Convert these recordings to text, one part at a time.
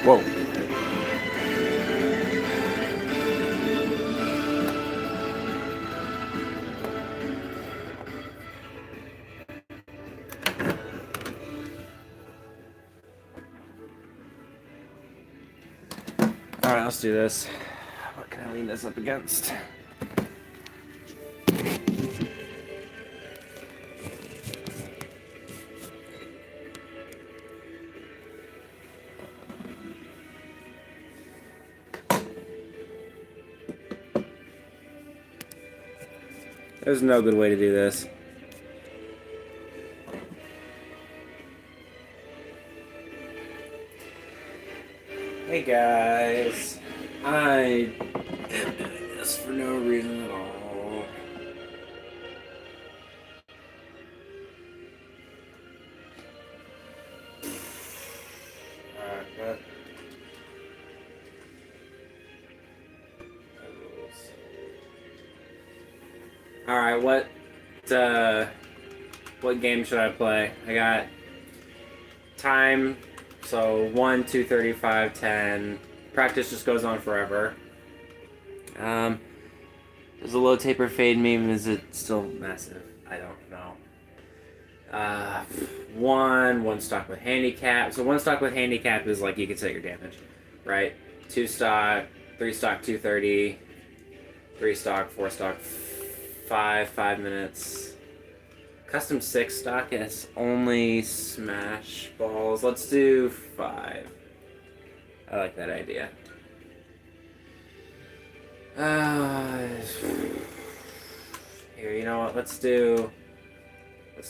Whoa. Alright, let's do this. What can I lean this up against? There's no good way to do this. Hey guys, I am doing this for no reason at all. Alright, what game should I play? I got time, so 1, 2, 35, 10. Practice just goes on forever. There's a low taper fade meme. Is it still massive? I don't know. One stock with handicap. So one stock with handicap is like you can set your damage, right? 2 stock, 3 stock, 230, 3 stock, 4 stock, 5 minutes. Custom 6 stock is only smash balls. Let's do 5. I like that idea. Here, you know what? Let's do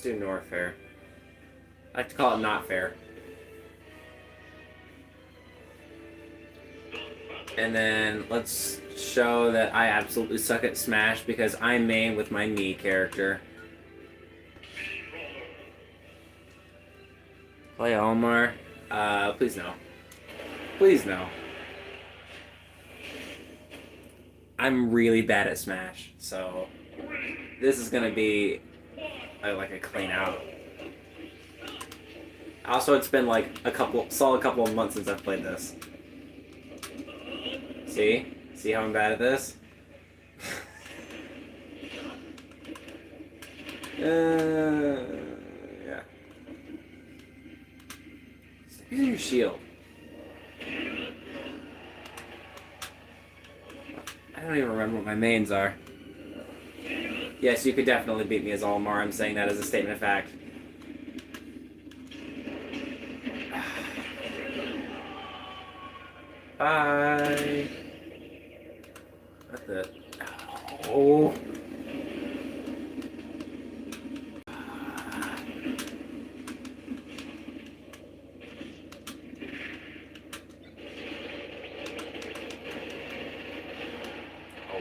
North Fair. I like to call it not fair. And then let's show that I absolutely suck at Smash because I main with my Mii character. Play Omar. Please no. Please no. I'm really bad at Smash, so this is gonna be like a clean out. Also, it's been like a solid couple of months since I've played this. See how I'm bad at this? Yeah. Stop using your shield. I don't even remember what my mains are. Yes, you could definitely beat me as Olimar. I'm saying that as a statement of fact. Bye. That's it. Oh.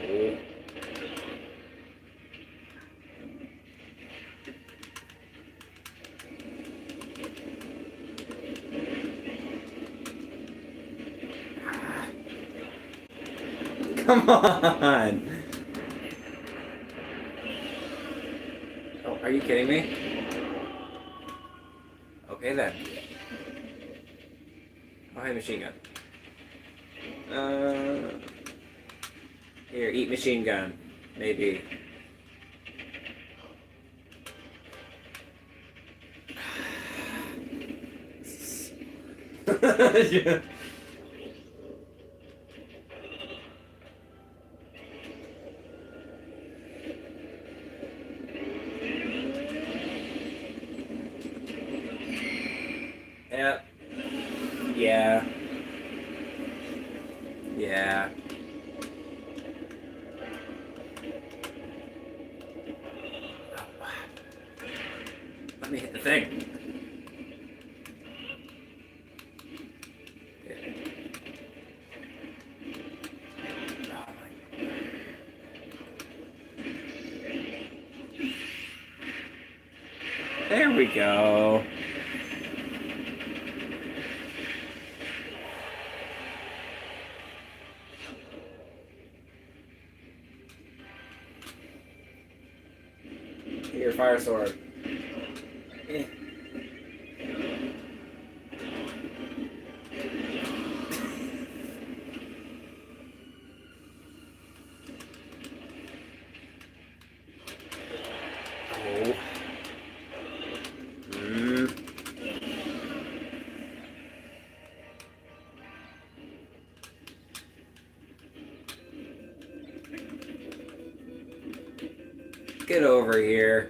Oh. Come on! Oh, are you kidding me? Okay then. Oh, hey, machine gun. Here, eat machine gun. Maybe. Yeah. Yep. Yeah. Yeah. Let me hit the thing. There we go. Here, fire sword. get over here.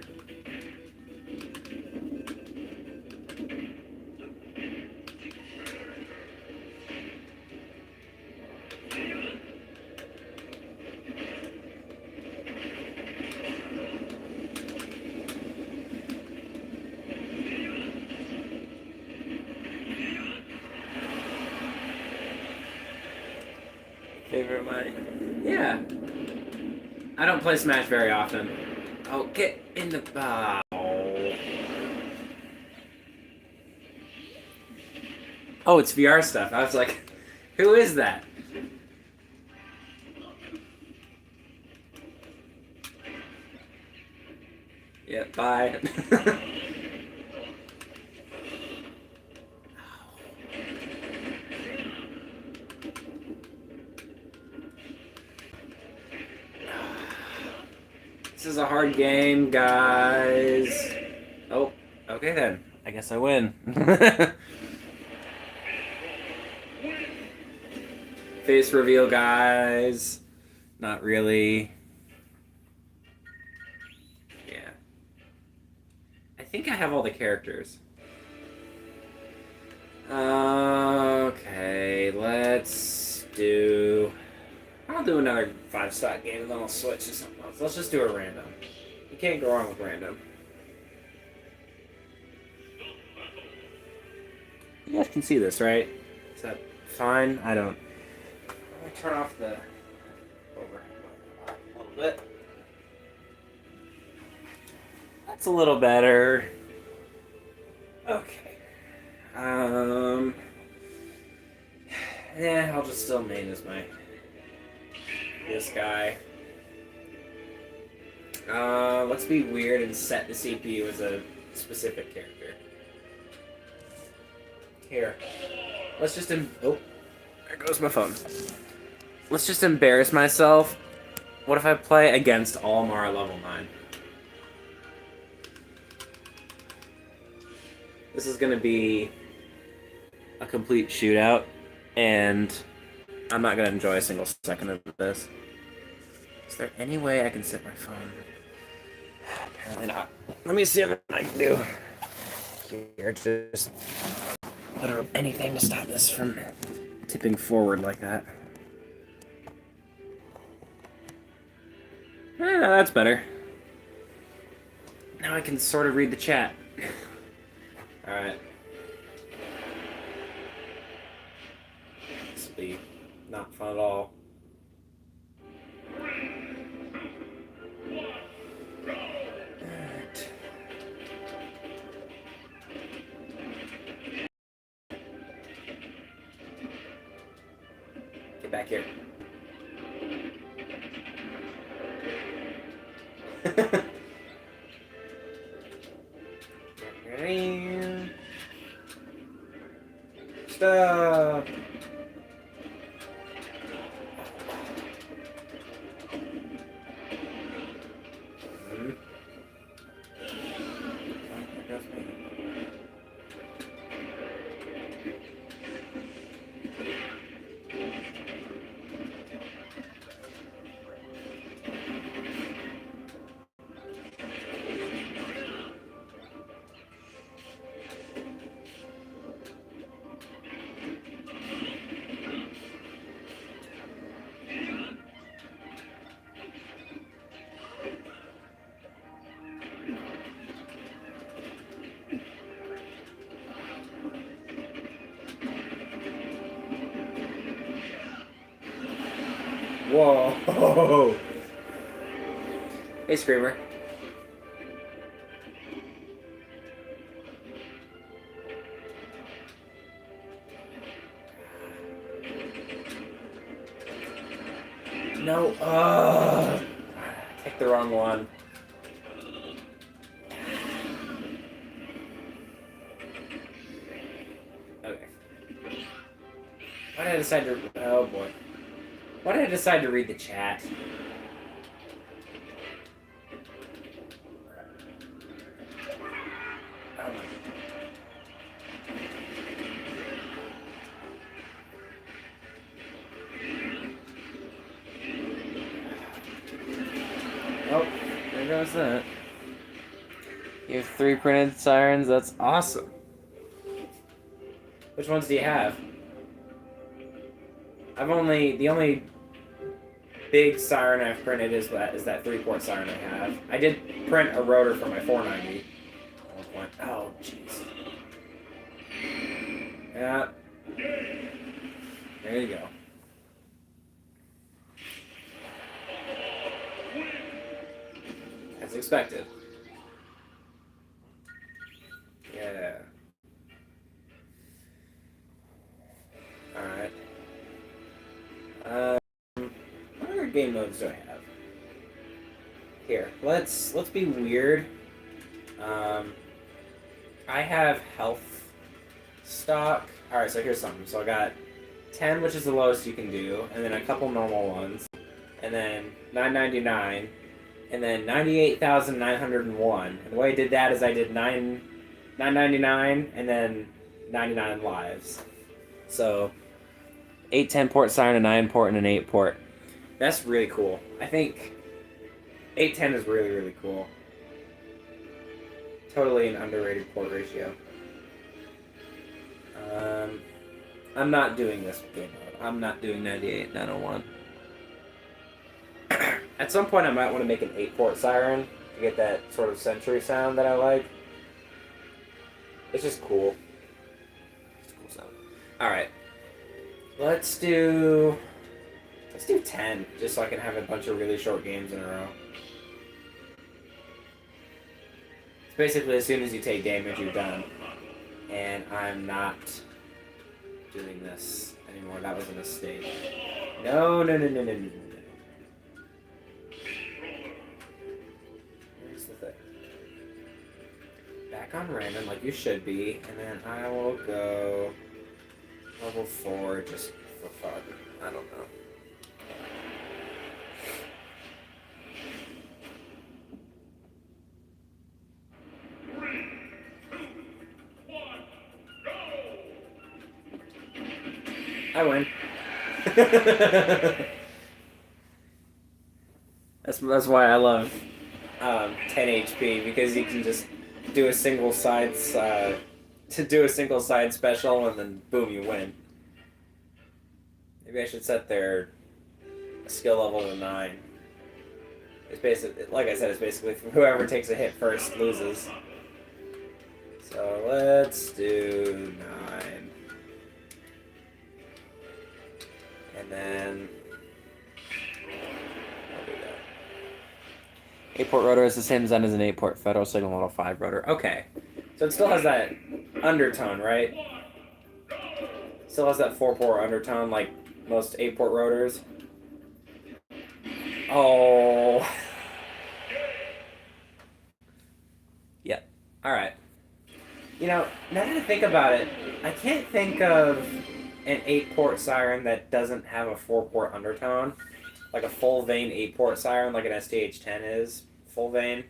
Favorite mine? Yeah. I don't play Smash very often. Oh, get in the... Oh, it's VR stuff. I was like, who is that? Yeah, bye. This is a hard game, guys. Oh, okay then. I guess I win. Face reveal, guys. Not really. Yeah. I think I have all the characters. Okay, let's do... I'll do another 5-stock game and then I'll switch to something else. Let's just do a random. You can't go wrong with random. You guys can see this, right? Is that fine? I don't... Let me turn off the overhead a little bit. That's a little better. Okay. Yeah, I'll just still main as this guy. Let's be weird and set the CPU as a specific character. Here. Let's just oh, there goes my phone. Let's just embarrass myself. What if I play against Almar level 9? This is gonna be a complete shootout, and I'm not gonna enjoy a single second of this. Is there any way I can set my phone? Apparently not. Let me see what I can do. Here, just literally anything to stop this from tipping forward like that. That's better. Now I can sort of read the chat. Alright. This will be not fun at all. Alright. Get back here. Stop. Whoa! Hey, Screamer. No. I picked the wrong one. Okay. Why did I decide to... Oh, boy. Why did I decide to read the chat? Oh, there noticed that. You have 3 printed sirens. That's awesome. Which ones do you have? The only big siren I've printed is that 3-port siren I have. I did print a rotor for my 490 at one point. Oh, jeez. Yeah. There you go. As expected. Yeah. Alright. What other game modes do I have? Here, let's be weird. I have health stock. Alright, so here's something. So I got 10, which is the lowest you can do, and then a couple normal ones, and then 999, and then 98,901. And the way I did that is I did 999 and then 99 lives. So 8 10-port siren, a 9-port, and an 8-port. That's really cool. I think 810 is really, really cool. Totally an underrated port ratio. I'm not doing this game mode. I'm not doing 98 901. At some point I might want to make an 8-port siren to get that sort of century sound that I like. It's just cool. It's a cool sound. Alright. Let's do 10, just so I can have a bunch of really short games in a row. It's basically as soon as you take damage, you're done. And I'm not doing this anymore. That was a mistake. No. Here's the thing. Back on random, like you should be, and then I will go level 4 just for fun. I don't know. I win. That's why I love 10 HP, because you can just do a single side special and then boom, you win. Maybe I should set their skill level to 9. It's basically, like I said, it's basically whoever takes a hit first loses. So let's do 9. And then I'll do that. 8-port rotor is the same design as an 8-port Federal Signal Model 5 rotor. Okay. So it still has that undertone, right? Still has that 4-port undertone like most 8-port rotors. Oh. Yep. Alright. You know, now that I think about it, I can't think of an 8-port siren that doesn't have a 4-port undertone. Like a full vein 8-port siren, like an STH-10 is full vein.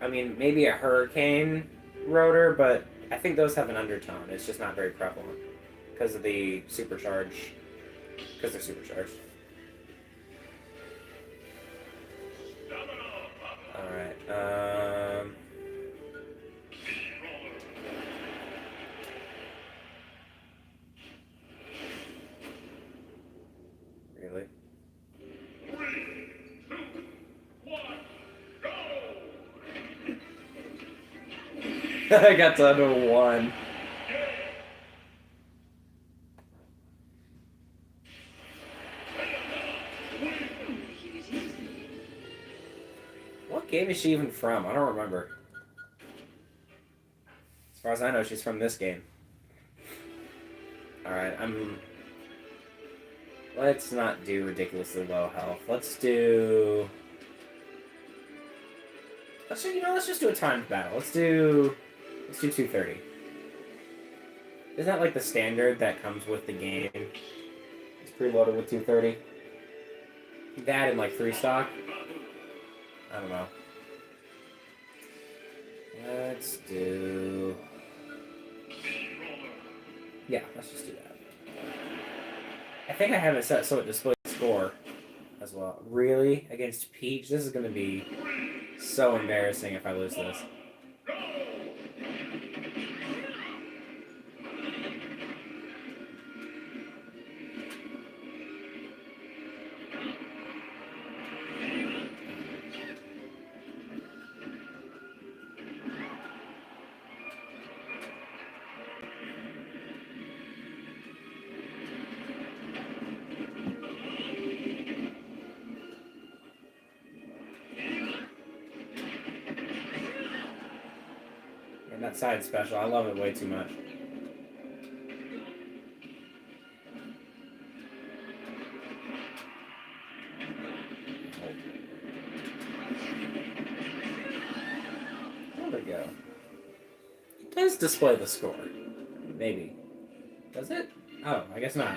I mean, maybe a Hurricane rotor, but I think those have an undertone. It's just not very prevalent because of the supercharge. Because they're supercharged. Alright, really? 3, 2, 1, go! I got down to 1. What game is she even from? I don't remember. As far as I know, she's from this game. Alright, let's not do ridiculously low health. Let's do... let's just do a timed battle. Let's do 230. Isn't that like the standard that comes with the game? It's preloaded with 230. That and like 3 stock. I don't know. Let's do... yeah, let's just do that. I think I have it set so it displays the score as well. Really? Against Peach? This is going to be so embarrassing if I lose this. And that side special, I love it way too much. There we go. It does display the score. Maybe. Does it? Oh, I guess not.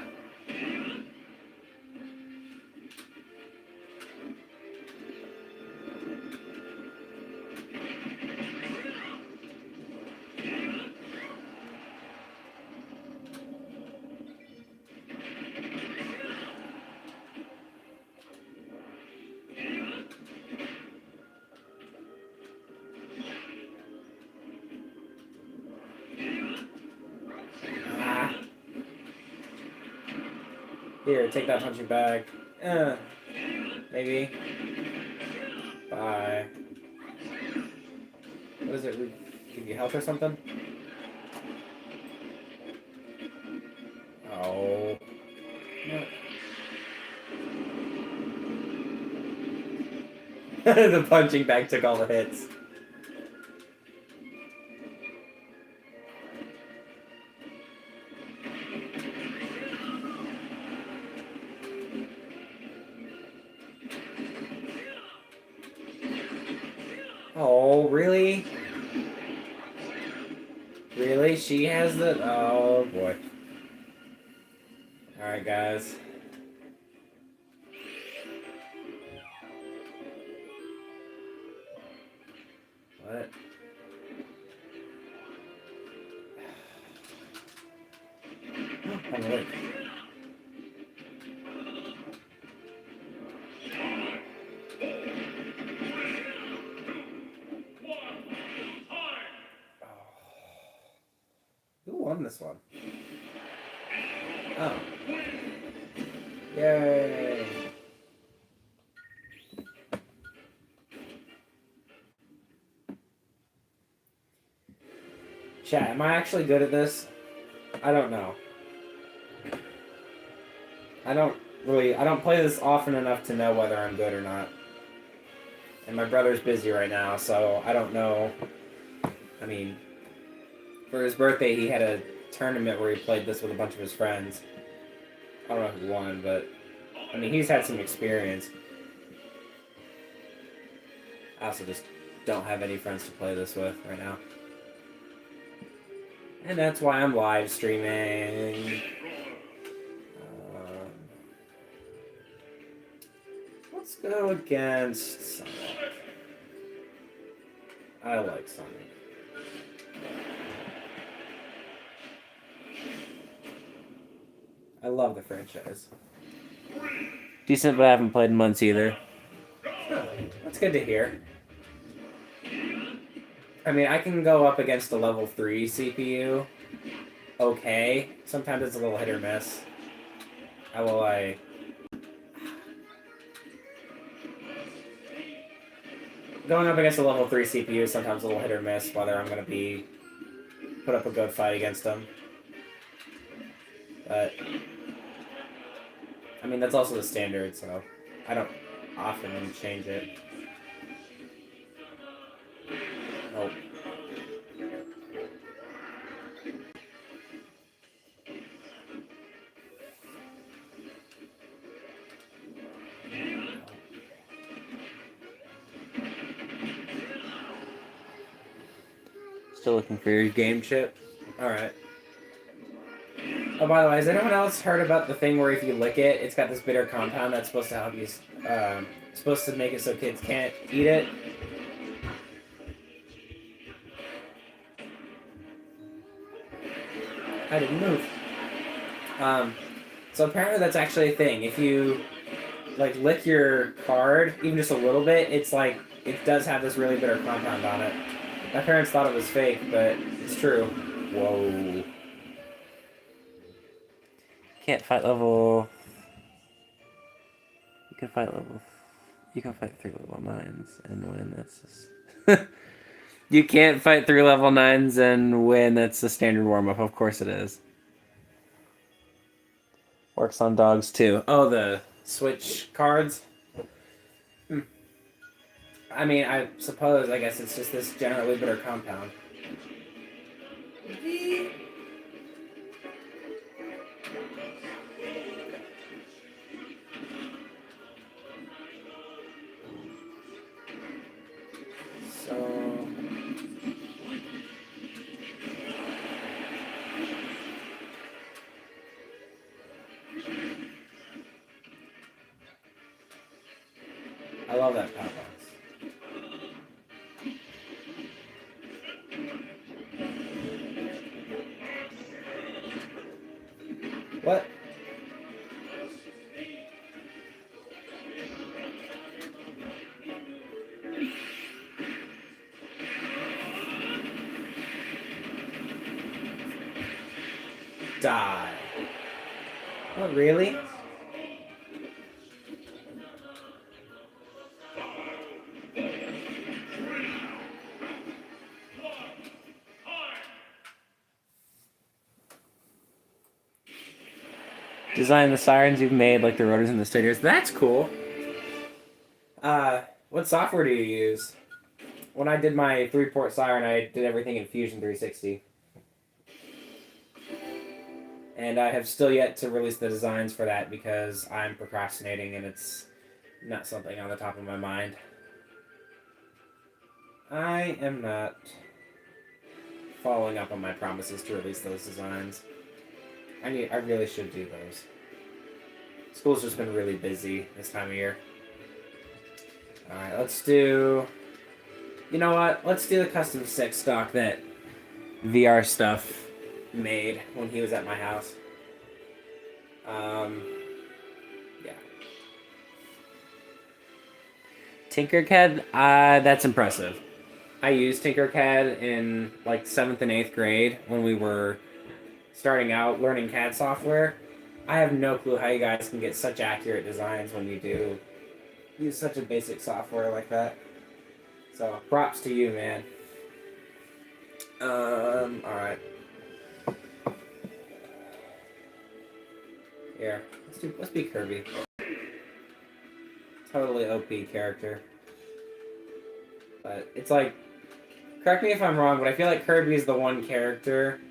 Here, take that punching bag. Maybe. Bye. What is it? Give you health or something? Oh. No. The punching bag took all the hits. Oh, really? Really? She has the... Oh, boy. Alright, guys. What? Oh, look. Who won this one? Oh. Yay! Chat, am I actually good at this? I don't know. I don't play this often enough to know whether I'm good or not. And my brother's busy right now, so I don't know. I mean, for his birthday, he had a tournament where he played this with a bunch of his friends. I don't know who won, but I mean, he's had some experience. I also just don't have any friends to play this with right now. And that's why I'm live streaming. Let's go against Sonic. I like Sonic. I love the franchise. Decent, but I haven't played in months either. Oh, that's good to hear. I mean, I can go up against a level 3 CPU. Okay. Sometimes it's a little hit or miss. Going up against a level 3 CPU is sometimes a little hit or miss whether I'm going to put up a good fight against them. But I mean, that's also the standard, so I don't often change it. Nope. Still looking for your game chip? Alright. Oh, by the way, has anyone else heard about the thing where if you lick it, it's got this bitter compound that's supposed to help you, supposed to make it so kids can't eat it? I didn't move. So apparently that's actually a thing. If you like lick your card, even just a little bit, it's like it does have this really bitter compound on it. My parents thought it was fake, but it's true. Whoa. Can't fight level. You can fight level. You can fight 3 level 9s and win. That's just. You can't fight 3 level 9s and win. That's the standard warm up. Of course it is. Works on dogs too. Oh, the switch cards? I mean, I suppose, I guess it's just this generally bitter compound. So... I love that pop box. What? Die. Oh, really? Design the sirens you've made, like the rotors and the stators. That's cool. What software do you use? When I did my 3-port siren, I did everything in Fusion 360. And I have still yet to release the designs for that because I'm procrastinating and it's not something on the top of my mind. I am not following up on my promises to release those designs. I really should do those. School's just been really busy this time of year. Alright, let's do... You know what? Let's do the custom 6 stock that VR stuff made when he was at my house. Yeah. Tinkercad, that's impressive. I used Tinkercad in like 7th and 8th grade when we were starting out learning CAD software. I have no clue how you guys can get such accurate designs when you do use such a basic software like that. So props to you, man. Alright. Here, let's be Kirby. Totally OP character. But it's like, correct me if I'm wrong, but I feel like Kirby is the one character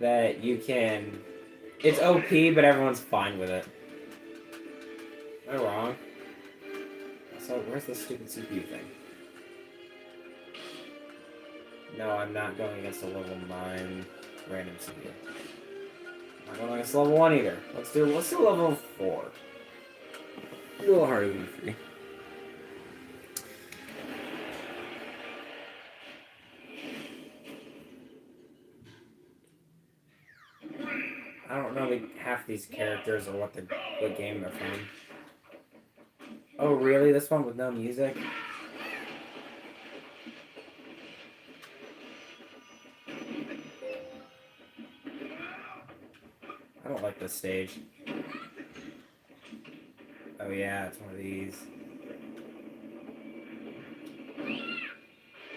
that you can... It's OP, but everyone's fine with it. Am I wrong? So, where's the stupid CPU thing? No, I'm not going against a level 9 random CPU. I'm not going against level 1 either. Let's do level 4. A little harder than 3. I don't know half these characters or what game they're from. Oh, really? This one with no music? I don't like this stage. Oh yeah, it's one of these.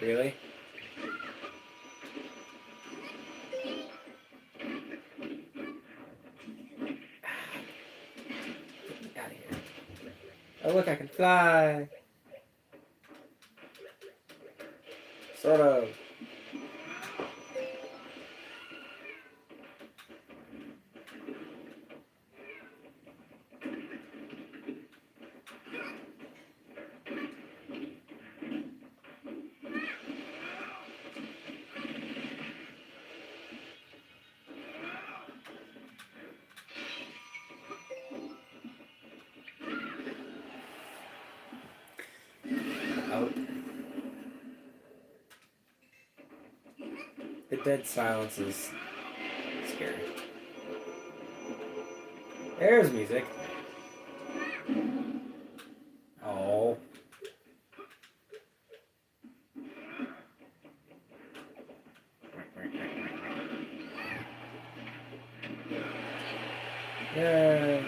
Really? Get me out of here. Oh look, I can fly! Sort of. Out. The dead silence is scary. There's music. Yeah.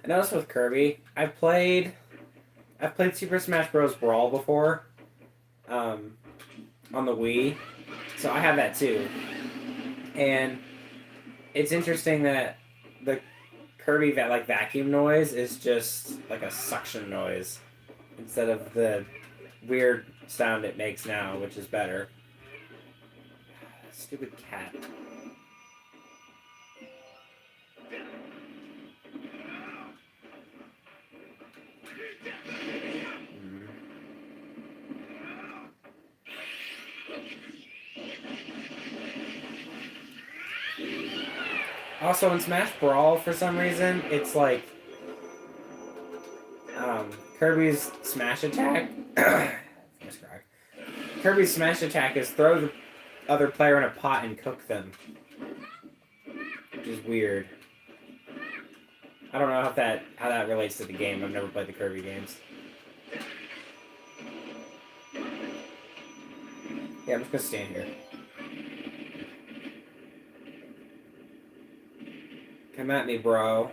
I noticed with Kirby, I've played Super Smash Bros. Brawl before, on the Wii, so I have that too. And it's interesting that the Kirby vacuum noise is just like a suction noise instead of the weird sound it makes now, which is better. Stupid cat. Also, in Smash Brawl, for some reason, it's like Kirby's smash attack. Kirby's smash attack is throw the other player in a pot and cook them, which is weird. I don't know how that relates to the game. I've never played the Kirby games. Yeah, I'm just gonna stand here. Come at me, bro.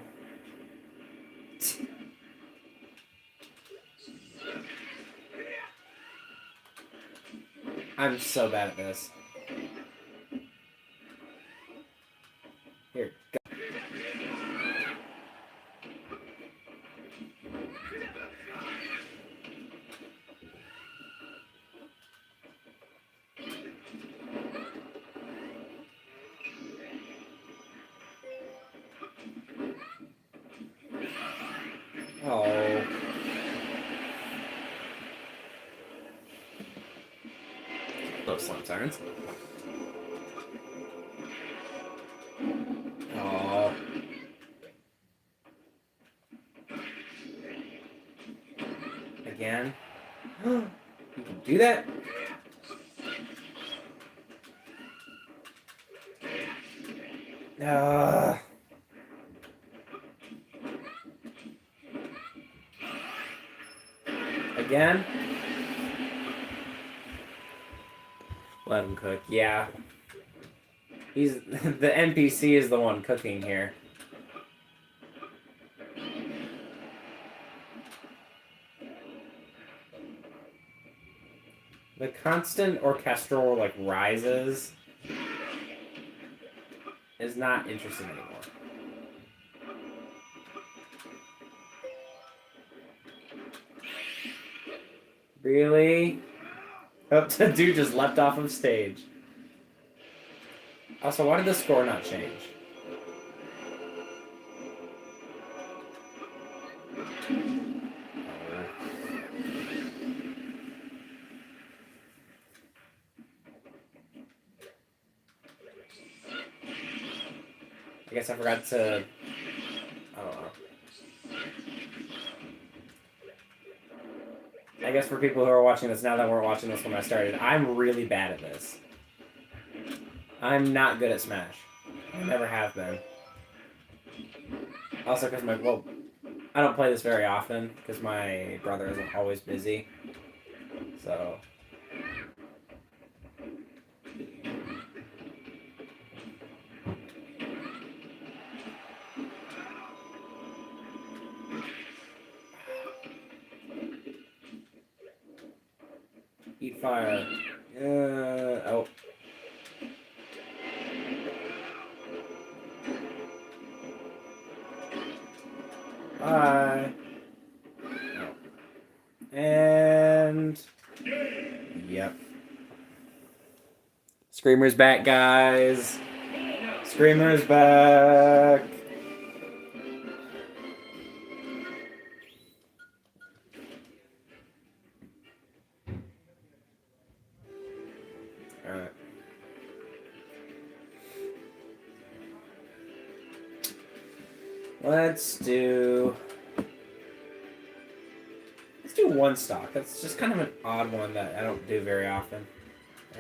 I'm so bad at this. Here, go. Oh. Those slime sirens. Oh. Again. You can do that? Again? Let him cook. Yeah. He's the NPC is the one cooking here. The constant orchestral rises is not interesting anymore. Really? Oh, the dude just leapt off of stage. Also, why did the score not change? I guess I forgot to... I don't know. I guess for people who are watching this now that weren't watching this when I started, I'm really bad at this. I'm not good at Smash. I never have been. Also because I don't play this very often because my brother is always busy. So... Eat fire. Oh. Bye. Oh. And... Yep. Screamer's back, guys. Screamer's back. Alright. Let's do... Let's do one stock. That's just kind of an odd one that I don't do very often.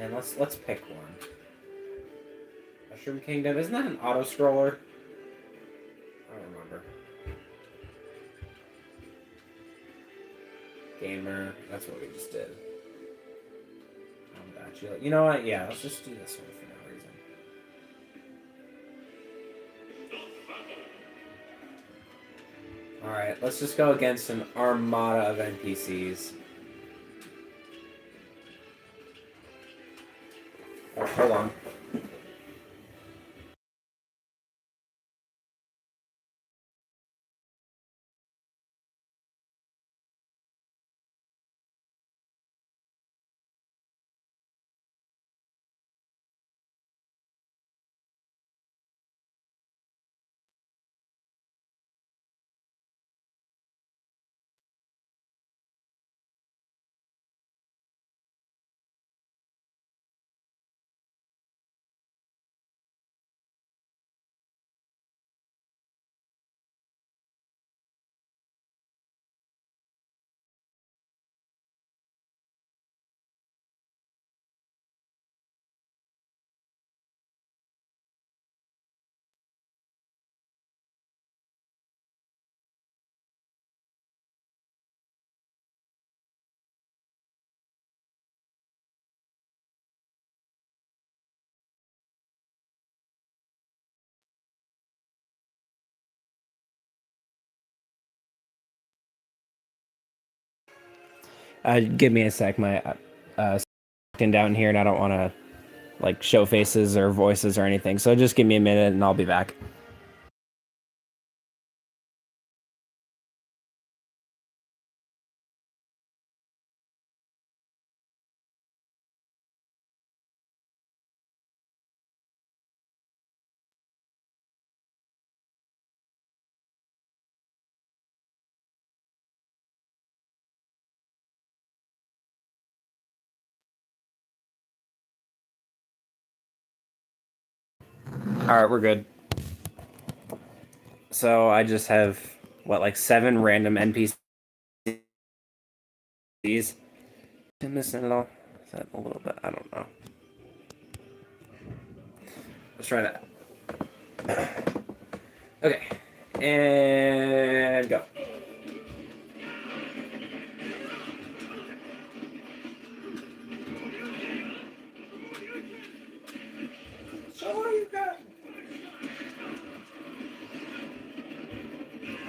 And let's pick one. Mushroom Kingdom. Isn't that an auto scroller? I don't remember. Gamer. That's what we just did. You know what? Yeah, let's just do this one for no reason. Alright, let's just go against an armada of NPCs. Oh, hold on. Give me a sec. My down here, and I don't want to like show faces or voices or anything. So just give me a minute, and I'll be back. All right, we're good. So I just have what, like 7 random NPCs. Am I missing it all? Is that a little bit? I don't know. Let's try that. Okay, and go. So what you got?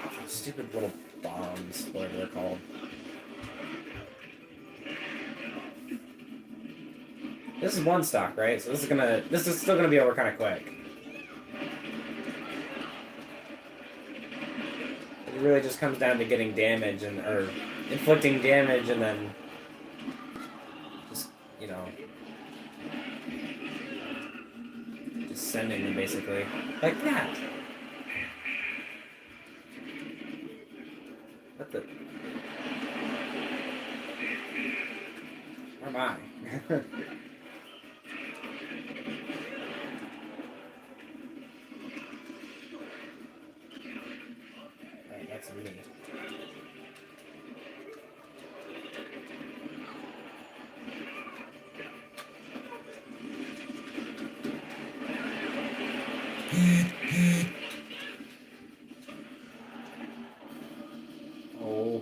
Oh, stupid little bombs, whatever they're called. This is one stock, right? So this is still gonna be over kind of quick. It really just comes down to getting damage or inflicting damage and then just, you know, just sending them basically. Like that. What the? Where am I? Alright, that's me. Oh.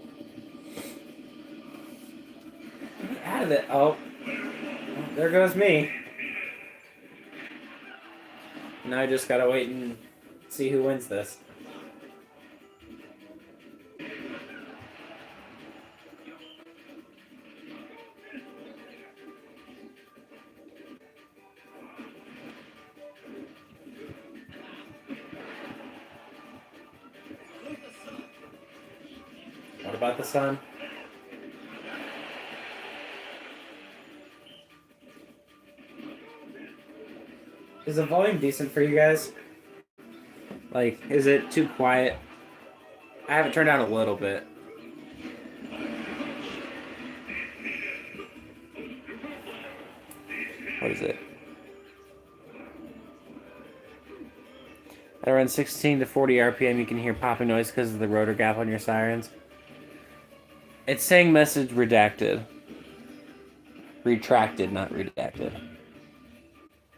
Get out of it. Oh. There goes me. Now I just gotta wait and see who wins this. What about the sun? Is the volume decent for you guys? Like, is it too quiet? I have it turned down a little bit. What is it? At around 16 to 40 RPM, you can hear popping noise because of the rotor gap on your sirens. It's saying message redacted. Retracted, not redacted.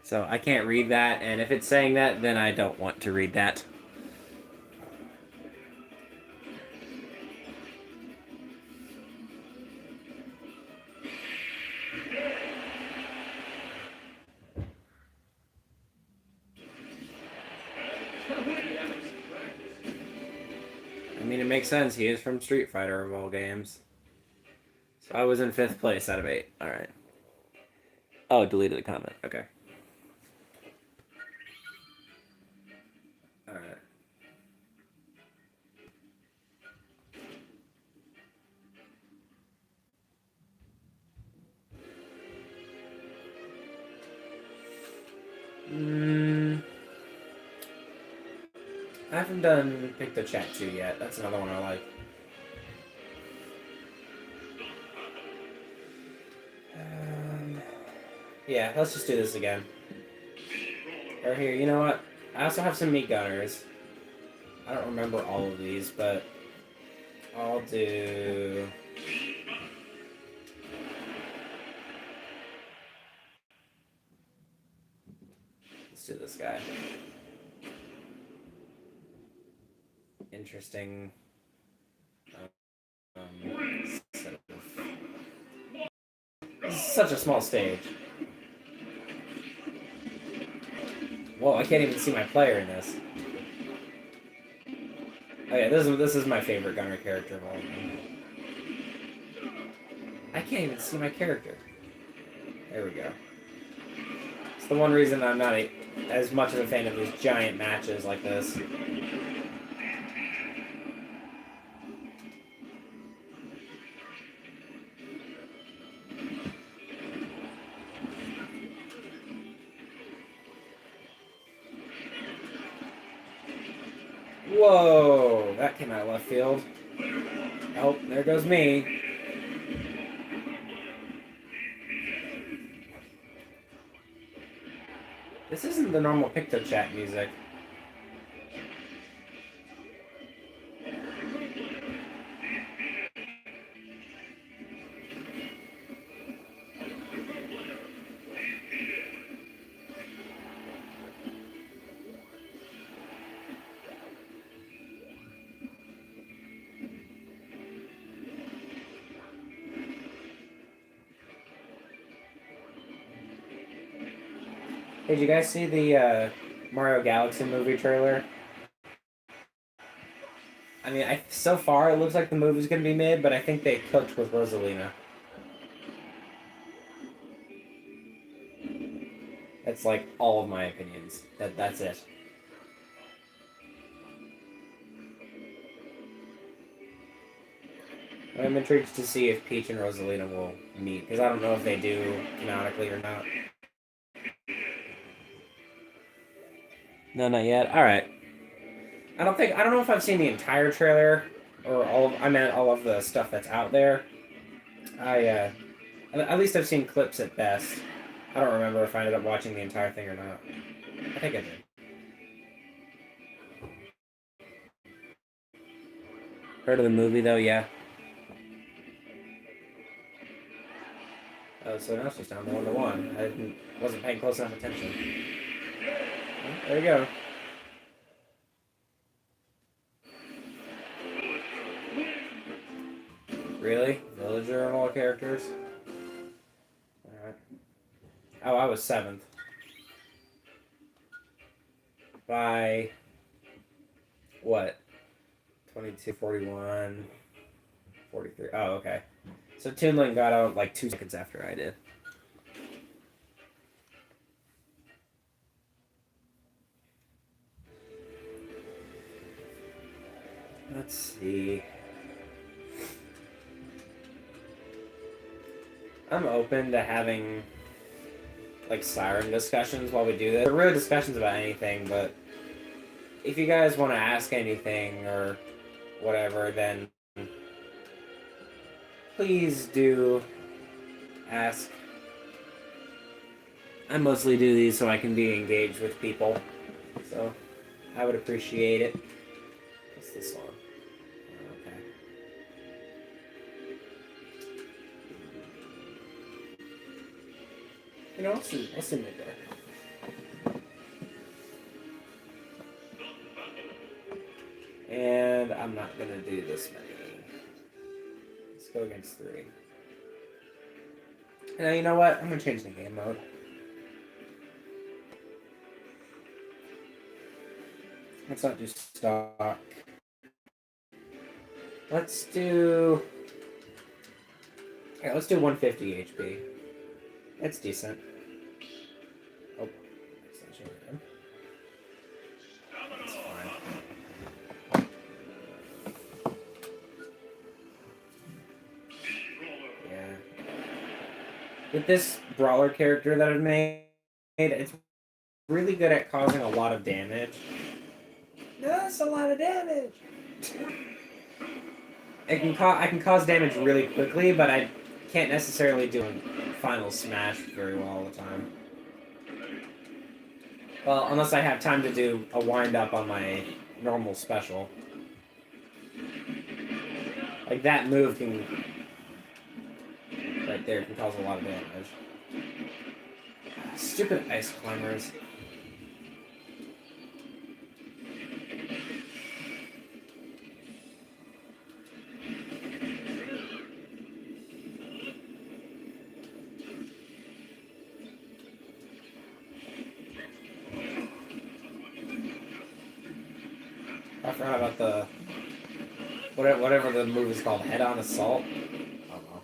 So I can't read that, and if it's saying that, then I don't want to read that. I mean, it makes sense. He is from Street Fighter of all games. So I was in 5th place out of 8. Alright. Oh, deleted the comment. Okay. Alright. I haven't done Pick the Chat 2 yet. That's another one I like. Yeah, let's just do this again. Or here, you know what? I also have some meat gunners. I don't remember all of these, but I'll do... Let's do this guy. Interesting. This is such a small stage. Whoa, I can't even see my player in this. Oh yeah, this is my favorite gunner character of all of them. I can't even see my character. There we go. It's the one reason I'm not as much of a fan of these giant matches like this. Whoa, that came out of left field. Oh, there goes me. This isn't the normal Pictochat music. Hey, did you guys see the Mario Galaxy movie trailer? I mean, so far it looks like the movie's gonna be mid, but I think they cooked with Rosalina. That's like all of my opinions. That's it. I'm intrigued to see if Peach and Rosalina will meet, because I don't know if they do canonically or not. No, not yet. All right. I don't know if I've seen the entire trailer or I meant all of the stuff that's out there. At least I've seen clips at best. I don't remember if I ended up watching the entire thing or not. I think I did. Heard of the movie though? Yeah. Oh, so now she's down to 1-1. I wasn't paying close enough attention. Well, there you go. Really? Villager of all characters? Alright. Oh, I was 7th. By... what? 22, 41, 43. Oh, okay. So Toonlin got out like 2 seconds after I did. Let's see. I'm open to having like siren discussions while we do this. They're real discussions about anything, but if you guys want to ask anything or whatever, then please do ask. I mostly do these so I can be engaged with people, so I would appreciate it. What's this one? Okay. You know, let's see mid there. And I'm not gonna do this many. Let's go against 3. And you know what? I'm gonna change the game mode. Let's not do stock. Let's do... Yeah, let's do 150 HP. It's decent. Oh, that's fine. Yeah. With this brawler character that I've made, it's really good at causing a lot of damage. That's a lot of damage! I can cause damage really quickly, but I can't necessarily do a final smash very well all the time. Well, unless I have time to do a wind-up on my normal special. Like, that move can... Right there can cause a lot of damage. Stupid ice climbers. I forgot about the... Whatever the move is called. Head-on assault? I don't know.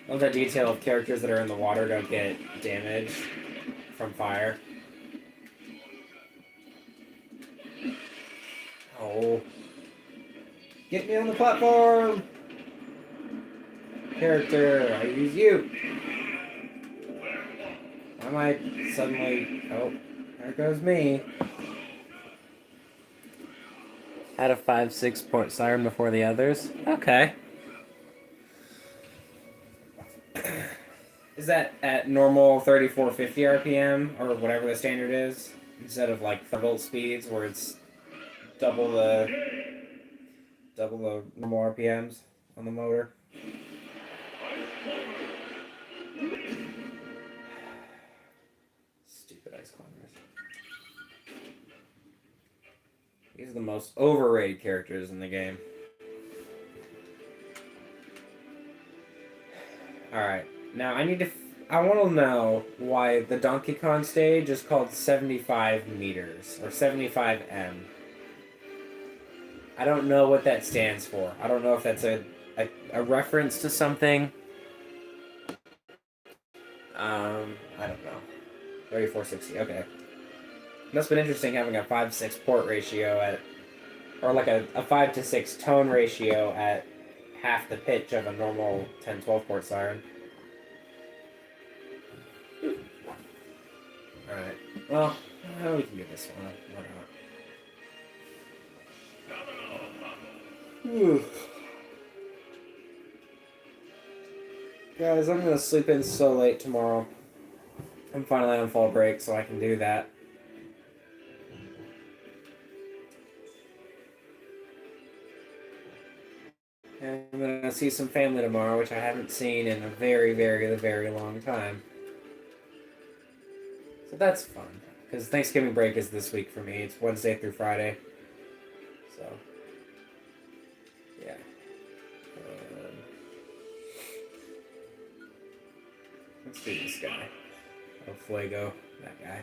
I love that detail of characters that are in the water don't get damage from fire. Oh. Get me on the platform! Character, I use you! I might suddenly... Oh, there goes me. Had a 5-6 port siren before the others. Okay. Is that at normal 3450 RPM or whatever the standard is, instead of like Thunderbolt speeds where it's double the normal RPMs on the motor? Stupid ice climbers. These are the most overrated characters in the game. Alright, now I want to know why the Donkey Kong stage is called 75 meters, or 75 M. I don't know what that stands for. I don't know if that's a reference to something. I don't know. 3460, okay. Must have been interesting having a 5-6 port ratio at, or like a 5 to 6 tone ratio at half the pitch of a normal 10-12 port siren. Alright, well, we can do this one. Why not? Guys, I'm gonna sleep in so late tomorrow. I'm finally on fall break, so I can do that. And I'm gonna see some family tomorrow, which I haven't seen in a very, very, very long time. So that's fun. Because Thanksgiving break is this week for me. It's Wednesday through Friday. So, yeah. Let's do this guy. Oh, Fuego. That guy.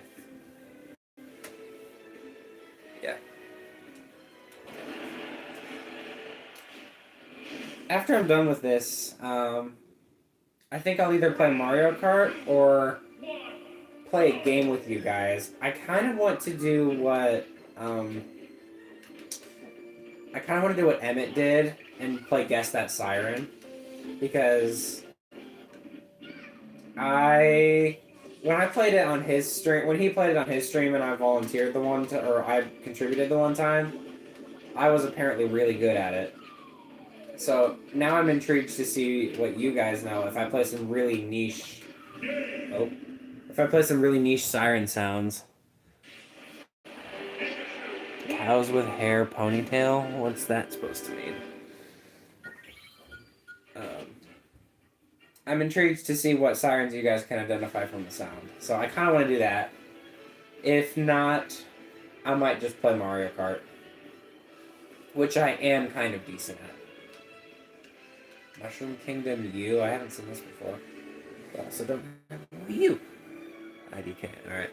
Yeah. After I'm done with this, I think I'll either play Mario Kart or play a game with you guys. I kind of want to do what Emmett did and play Guess That Siren, because when I played it on his stream, when he played it on his stream and I volunteered or I contributed the one time, I was apparently really good at it. So now I'm intrigued to see what you guys know if I play some really niche siren sounds. Cows with hair ponytail? What's that supposed to mean? I'm intrigued to see what sirens you guys can identify from the sound. So I kind of want to do that. If not, I might just play Mario Kart, which I am kind of decent at. Mushroom Kingdom U. I haven't seen this before. But also don't have U. IDK. All right.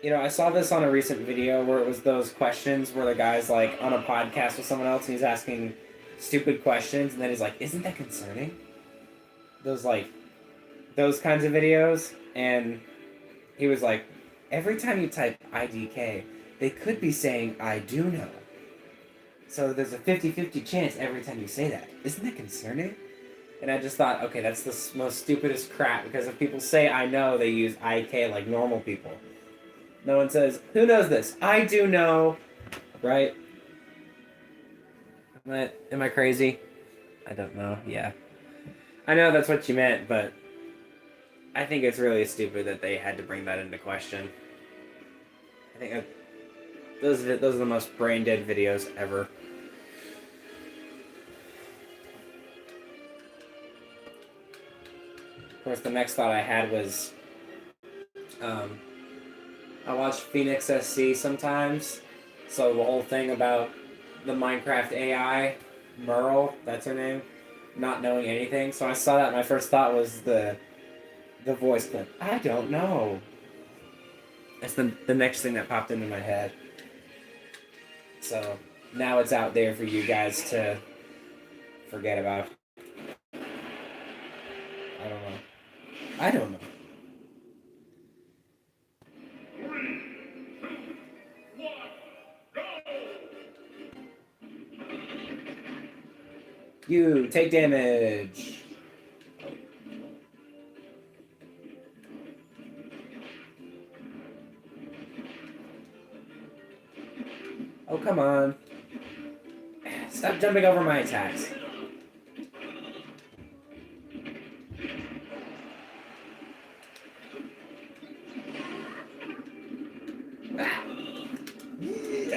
You know, I saw this on a recent video where it was those questions where the guy's like on a podcast with someone else and he's asking stupid questions and then he's like, "Isn't that concerning?" Those kinds of videos, and he was like, "Every time you type IDK, they could be saying I do know. So there's a 50-50 chance every time you say that. Isn't that concerning?" And I just thought, okay, that's the most stupidest crap, because if people say I know, they use IK like normal people. No one says, "Who knows this? I do know." Right? Am I crazy? I don't know. Yeah. I know that's what you meant, but I think it's really stupid that they had to bring that into question. I think those are the most brain dead videos ever. Of course, the next thought I had was, I watch Phoenix SC sometimes, so the whole thing about the Minecraft AI, Merle, that's her name, not knowing anything. So I saw that, my first thought was the voice clip. I don't know. That's the next thing that popped into my head. So now it's out there for you guys to forget about. I don't know. I don't know. 3, 2, 1, go! You take damage. Oh, come on. Stop jumping over my attacks.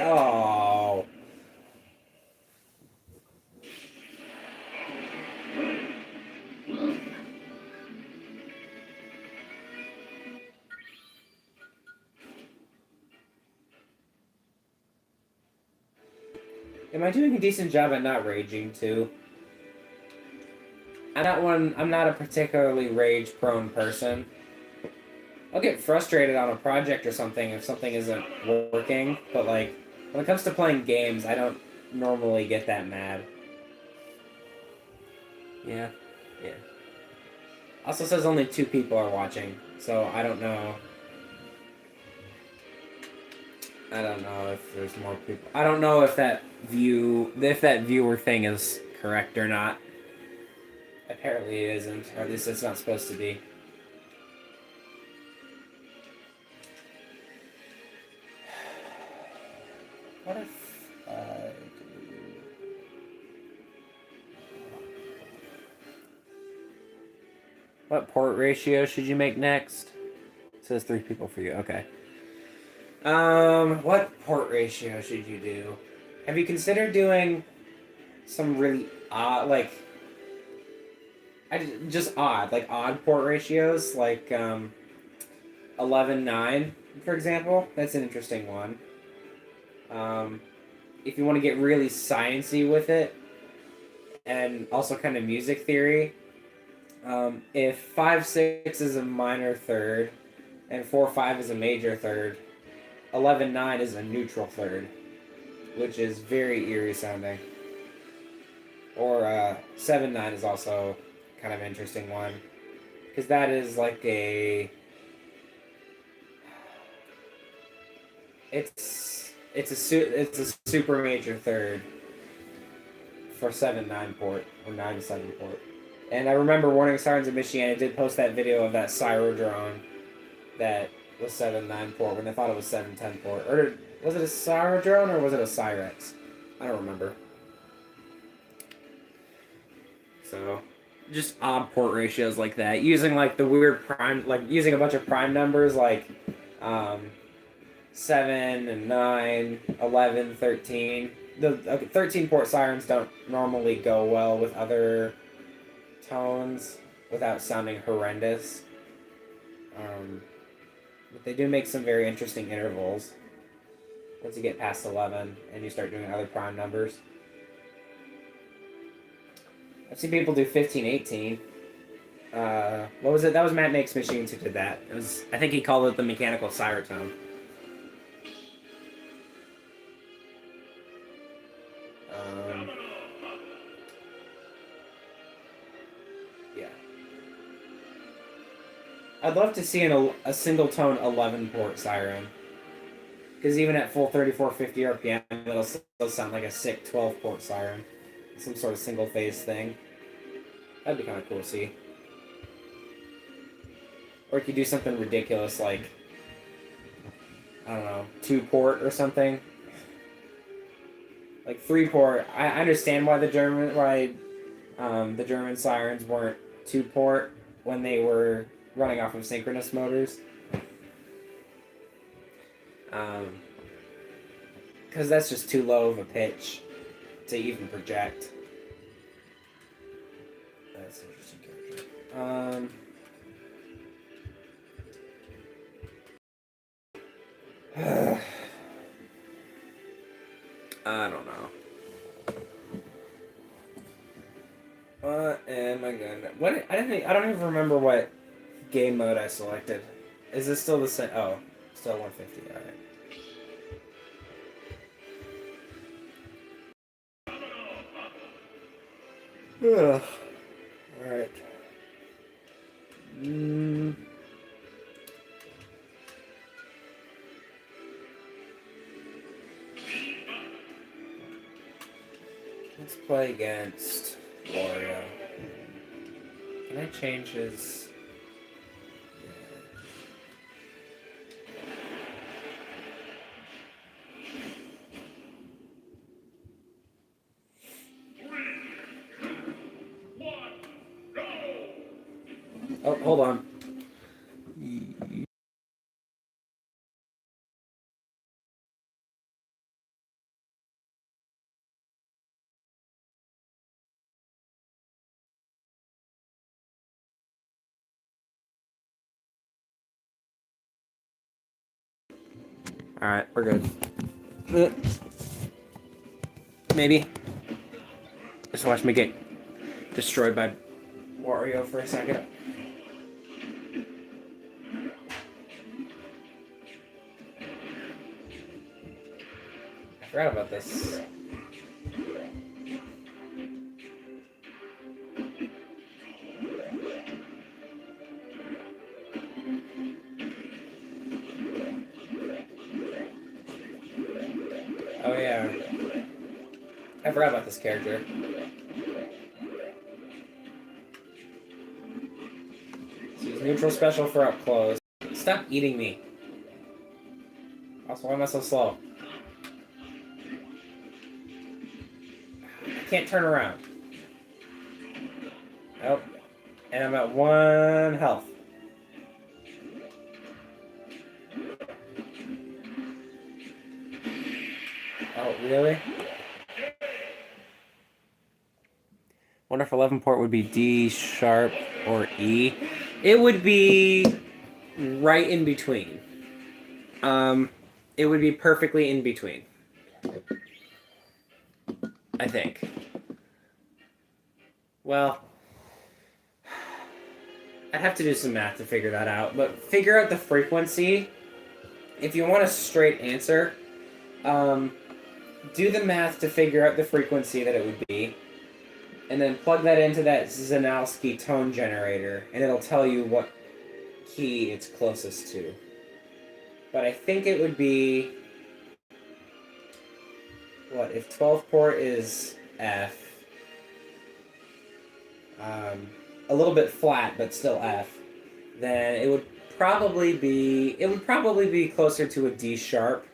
Oh. Am I doing a decent job at not raging too? I'm not a particularly rage-prone person. I'll get frustrated on a project or something if something isn't working, but like when it comes to playing games, I don't normally get that mad. Yeah. Yeah. Also says only 2 people are watching, so I don't know. I don't know if there's more people. I don't know if that viewer thing is correct or not. Apparently it isn't, or at least it's not supposed to be. What if I do... What port ratio should you make next? It says 3 people for you. Okay. What port ratio should you do? Have you considered doing some really odd, like, odd port ratios, like 11:9, for example? That's an interesting one. If you want to get really sciencey with it, and also kind of music theory, if 5/6 is a minor third, and 4/5 is a major third, 11/9 is a neutral third, which is very eerie sounding. Or 7/9 is also kind of an interesting one, because that is like it's a super major third for 7/9 port or 9/7 port. And I remember Warning Sirens of Michiana did post that video of that Cyro drone that was 7/9 port when they thought it was 7/10 port. Or was it a Cyro drone or was it a Cyrex? I don't remember. So just odd port ratios like that, using like the weird prime, like using a bunch of prime numbers like 7 and 9, 11, 13. The 13 port sirens don't normally go well with other tones without sounding horrendous. But they do make some very interesting intervals once you get past 11 and you start doing other prime numbers. I've seen people do 15, 18. What was it? That was Matt Makes Machines who did that. It was, I think he called it the mechanical siretone. Yeah. I'd love to see a single tone 11 port siren. Because even at full 3450 RPM, it'll still sound like a sick 12 port siren. Some sort of single phase thing. That'd be kind of cool to see. Or you could do something ridiculous like, I don't know, 2 port or something. Like 3 port. I understand why the German sirens weren't 2 port when they were running off of synchronous motors. Because that's just too low of a pitch to even project. That's an interesting character. I don't know. What am I gonna? What I don't even remember what game mode I selected. Is this still the same? Oh, still 150. All right. Ugh. All right. Let's play against Wario. Can I change his? Oh, hold on. All right, we're good. Maybe. Just watch me get destroyed by Wario for a second. I forgot about this. Oh yeah. I forgot about this character. So he's neutral special for up close. Stop eating me. Also, why am I so slow? I can't turn around. Nope. And I'm at 1 health. Oh, really? Wonder if 11 port would be D sharp or E. It would be right in between. It would be perfectly in between. I think. Well, I'd have to do some math to figure that out, but figure out the frequency. If you want a straight answer, do the math to figure out the frequency that it would be, and then plug that into that Zanowski tone generator, and it'll tell you what key it's closest to. But I think it would be... What, if 12 port is F, a little bit flat, but still F, then it would probably be closer to a D sharp,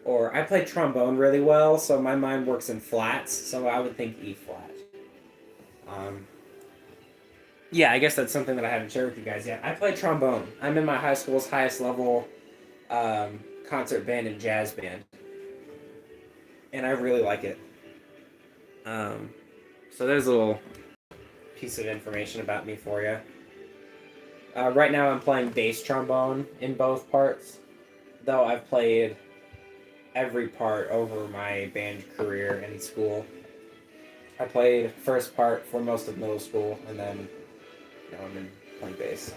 or I play trombone really well, so my mind works in flats, so I would think E flat. Yeah, I guess that's something that I haven't shared with you guys yet. I play trombone. I'm in my high school's highest level concert band and jazz band, and I really like it. So there's a little piece of information about me for you. Right now I'm playing bass trombone in both parts, though I've played every part over my band career in school. I played first part for most of middle school, and then I'm in playing bass.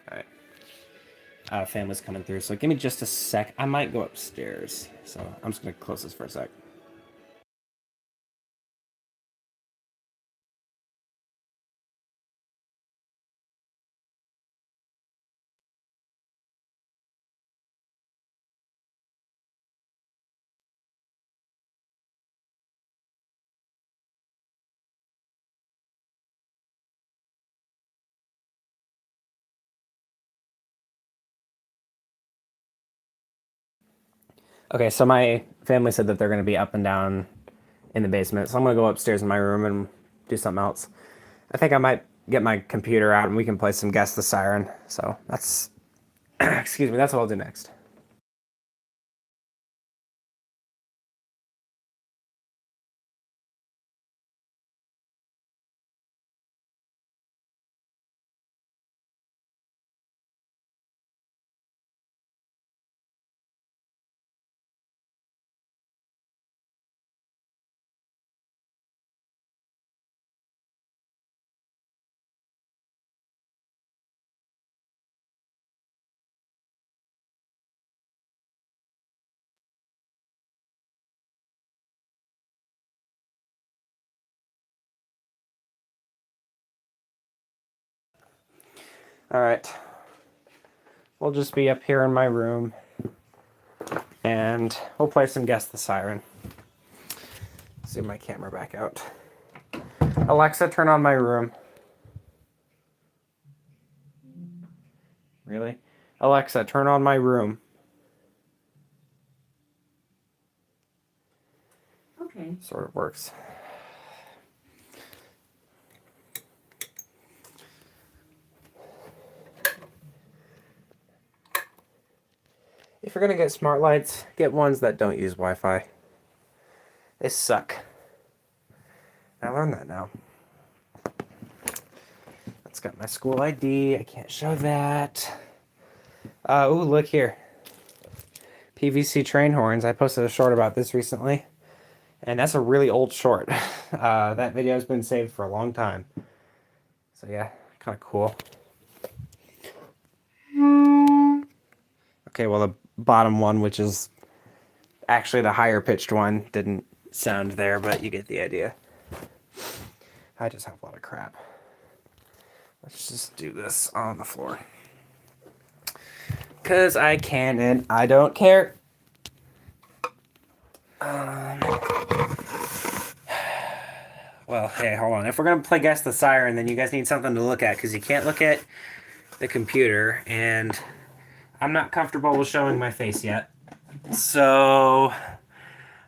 Alright. Family's coming through, so give me just a sec. I might go upstairs, so I'm just gonna close this for a sec. Okay, so my family said that they're going to be up and down in the basement, so I'm going to go upstairs in my room and do something else. I think I might get my computer out and we can play some Guess the Siren. So that's, excuse me, that's what I'll do next. All right. We'll just be up here in my room and we'll play some Guess the Siren. Zoom my camera back out. Alexa, turn on my room. Really? Alexa, turn on my room. Okay. Sort of works. If you're gonna get smart lights, get ones that don't use Wi-Fi. They suck. I learned that now. It's got my school ID. I can't show that. Ooh, look here. PVC train horns. I posted a short about this recently. And that's a really old short. That video has been saved for a long time. So yeah, kind of cool. Okay, well the bottom one, which is actually the higher pitched one, didn't sound there, but you get the idea. I just have a lot of crap. Let's just do this on the floor. Because I can and I don't care. Well, hey, hold on. If we're going to play Guess the Siren, then you guys need something to look at, because you can't look at the computer, and I'm not comfortable with showing my face yet. So,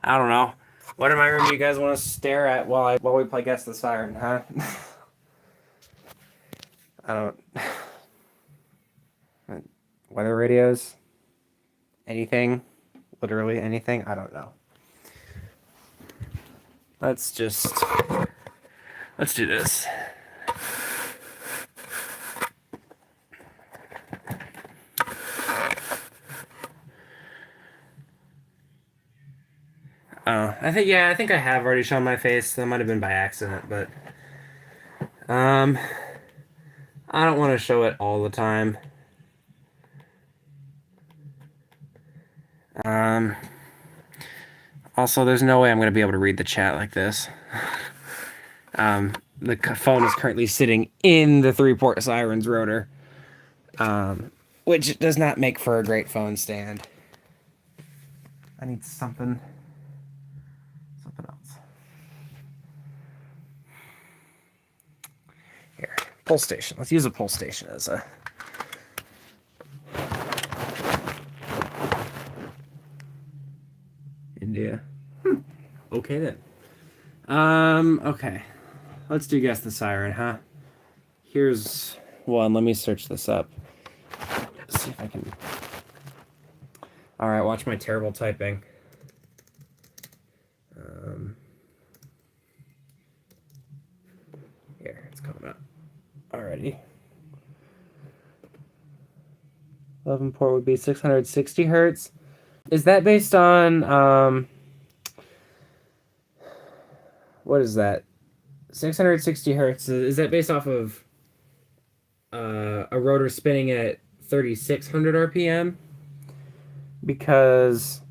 I don't know. What in my room do you guys want to stare at while we play Guess the Siren, huh? I don't... Weather radios? Anything? Literally anything? I don't know. Let's do this. I think I have already shown my face. That might have been by accident, but I don't want to show it all the time. Also, there's no way I'm going to be able to read the chat like this. The phone is currently sitting in the 3-port Siren's rotor, which does not make for a great phone stand. I need something else. Here, pull station. Let's use a pull station as a... India. Okay then. Okay. Let's do Guess the Siren, huh? Here's one. Let me search this up. See if I can All right, watch my terrible typing. Here, it's coming up. Alrighty. 11 port would be 660 hertz. Is that based on what is that? 660 hertz. Is that based off of a rotor spinning at 3600 RPM? Because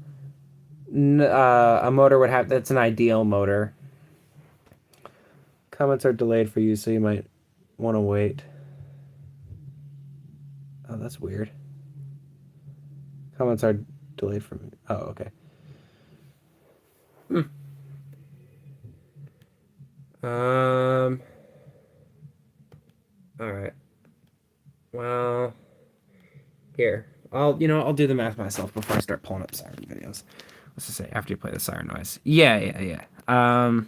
a motor would have, that's an ideal motor. Comments are delayed for you, so you might want to wait. Oh, that's weird. Comments are delayed for me. Oh, okay. All right. Well, here. I'll do the math myself before I start pulling up siren videos. Let's just say after you play the siren noise. Yeah. I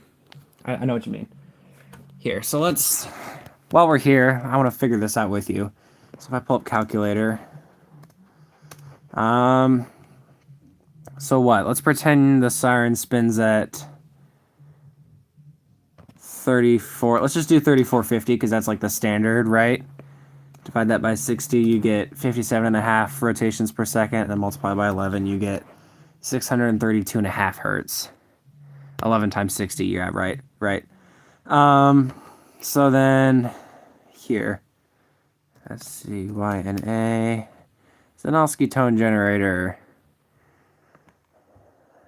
know what you mean. Here, so while we're here, I want to figure this out with you. So if I pull up calculator, so what? Let's pretend the siren spins at 34. Let's just do 3450 because that's like the standard, right? Divide that by 60, you get 57 and a half rotations per second, and then multiply by 11, you get 632 and a half hertz. 11 times 60, yeah, right. So then here, let's see, Y and A, Zanowski tone generator.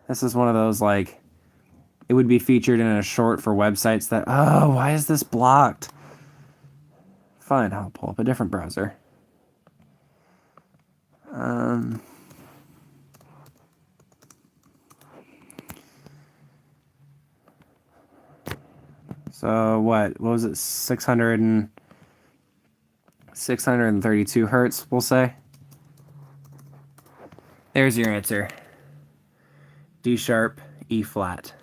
This is one of those, like, it would be featured in a short for websites that, oh, why is this blocked? Fine, I'll pull up a different browser. So what was it? 632 hertz, we'll say. There's your answer. D sharp, E flat.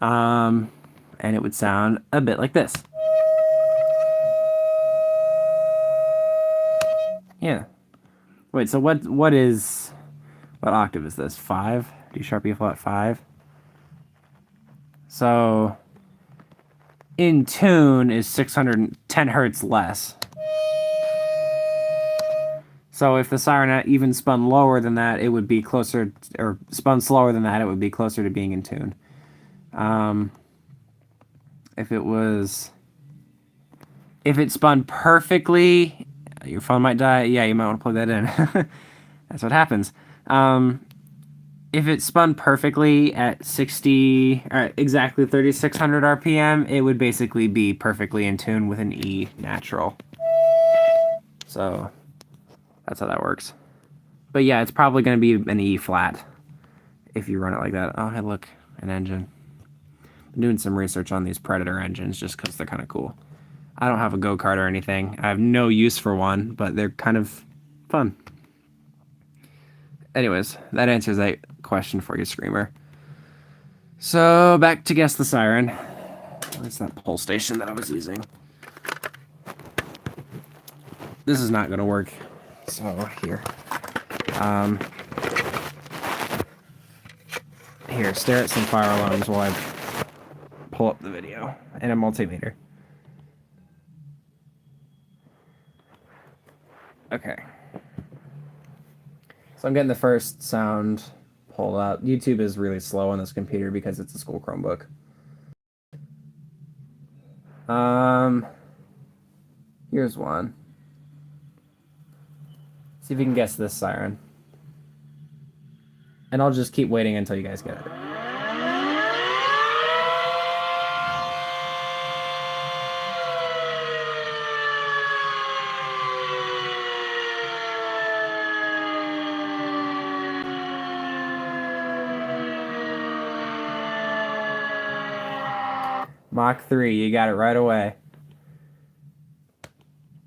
And it would sound a bit like this. Yeah. Wait, so what octave is this? 5? D sharp, E flat, 5. So in tune is 610 hertz less. So if the siren even spun lower than that, it would be closer, or spun slower than that, it would be closer to being in tune. If it spun perfectly, your phone might die. Yeah, you might want to plug that in. That's what happens. If it spun perfectly at 60, or exactly 3600 RPM, it would basically be perfectly in tune with an E natural. So that's how that works. But yeah, it's probably going to be an E flat if you run it like that. Oh, hey, look, an engine. I'm doing some research on these Predator engines just because they're kind of cool. I don't have a go-kart or anything. I have no use for one, but they're kind of fun. Anyways, that answers that question for you, Screamer. So, back to Guess the Siren. Where's that pull station that I was using? This is not going to work. So, here. Here, stare at some fire alarms while I pull up the video and a multimeter. Okay. So I'm getting the first sound pulled up. YouTube is really slow on this computer because it's a school Chromebook. Here's one. See if you can guess this siren. And I'll just keep waiting until you guys get it. Mach 3, you got it right away.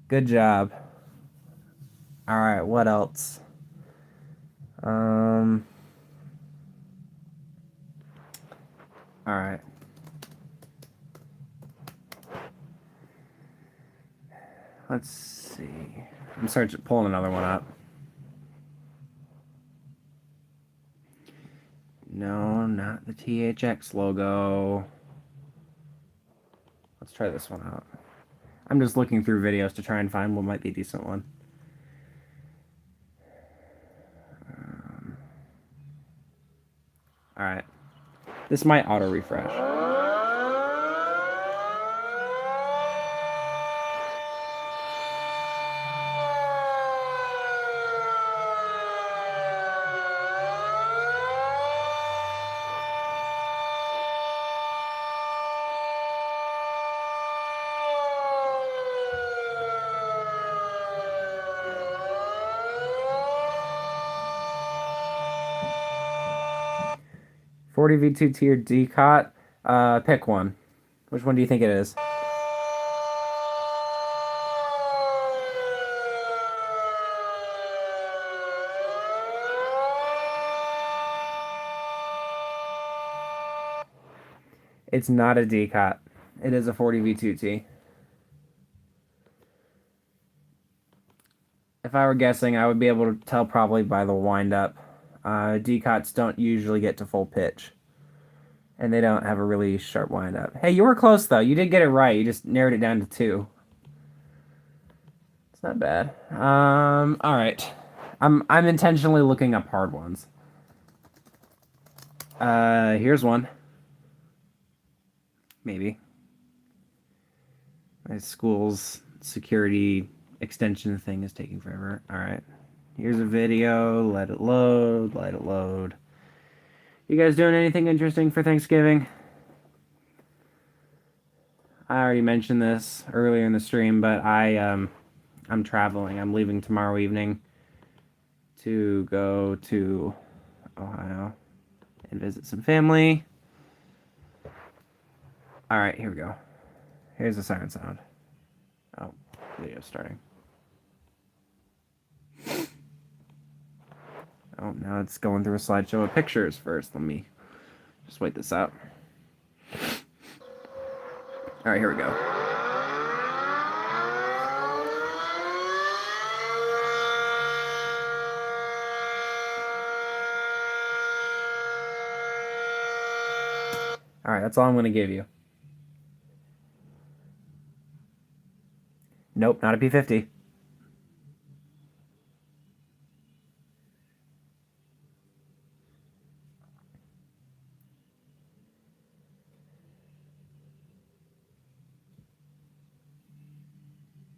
Good job. All right, what else? All right. Let's see. I'm pulling another one up. No, not the THX logo. Let's try this one out. I'm just looking through videos to try and find what might be a decent one. Alright. This might auto refresh. 40V2T or DCOT? Pick one. Which one do you think it is? It's not a DCOT. It is a 40V2T. If I were guessing, I would be able to tell probably by the wind-up. DCOTs don't usually get to full pitch. And they don't have a really sharp wind-up. Hey, you were close, though. You did get it right. You just narrowed it down to 2. It's not bad. All right. I'm intentionally looking up hard ones. Here's one. Maybe. My school's security extension thing is taking forever. All right. Here's a video. Let it load. Let it load. You guys doing anything interesting for Thanksgiving? I already mentioned this earlier in the stream, but I'm traveling. I'm leaving tomorrow evening to go to Ohio and visit some family. All right, here we go. Here's the siren sound. Oh, video starting. Oh, now it's going through a slideshow of pictures first. Let me just wait this out. All right, here we go. All right, that's all I'm going to give you. Nope, not a P50.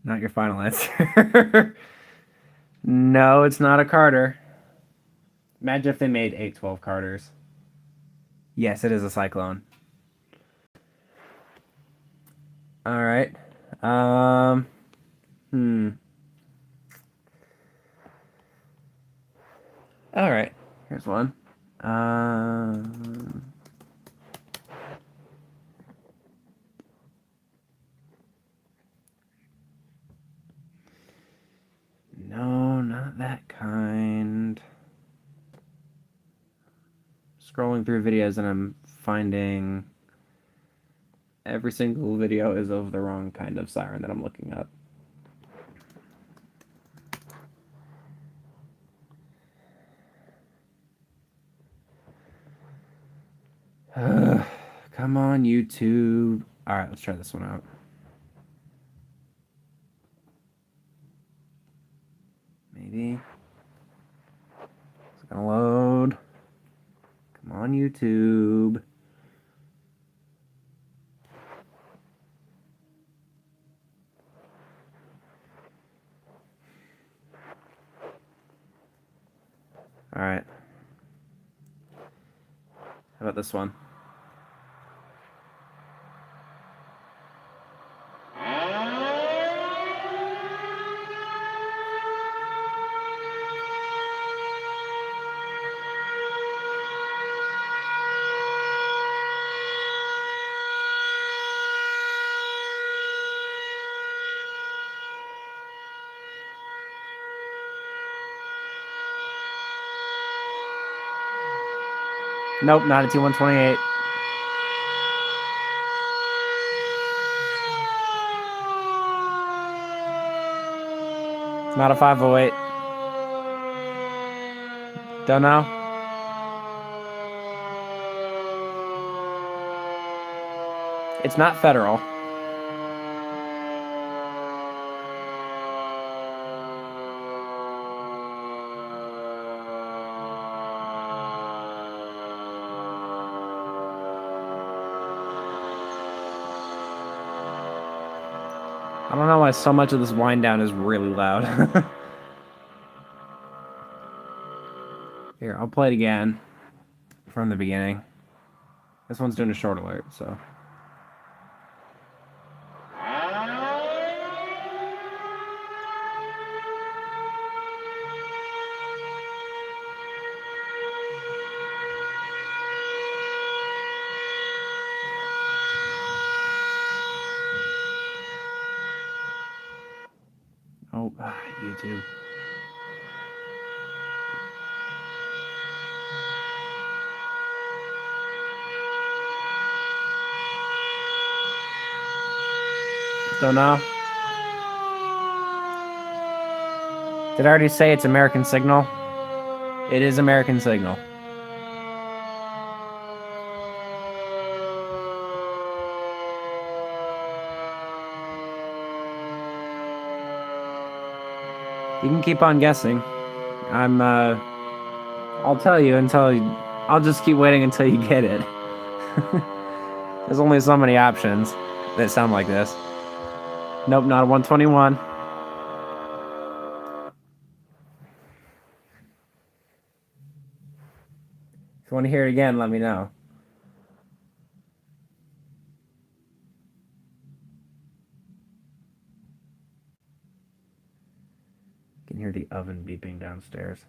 Not your final answer. No, it's not a Carter. Imagine if they made 812 Carters. Yes, it is a Cyclone. All right. All right. Here's one. No, not that kind. Scrolling through videos and I'm finding every single video is of the wrong kind of siren that I'm looking up. Come on, YouTube. All right, let's try this one out. Maybe. It's gonna load. Come on, YouTube. All right. How about this one? Nope, not a T128. It's not a 508. Don't know. It's not federal. I don't know why so much of this wind down is really loud. Here, I'll play it again from the beginning. This one's doing a short alert, so. Oh, YouTube. Don't know. Did I already say it's American Signal? It is American Signal. You can keep on guessing. I'll tell you I'll just keep waiting until you get it. There's only so many options that sound like this. Nope, not a 121. If you want to hear it again, let me know. You can hear the oven beeping downstairs.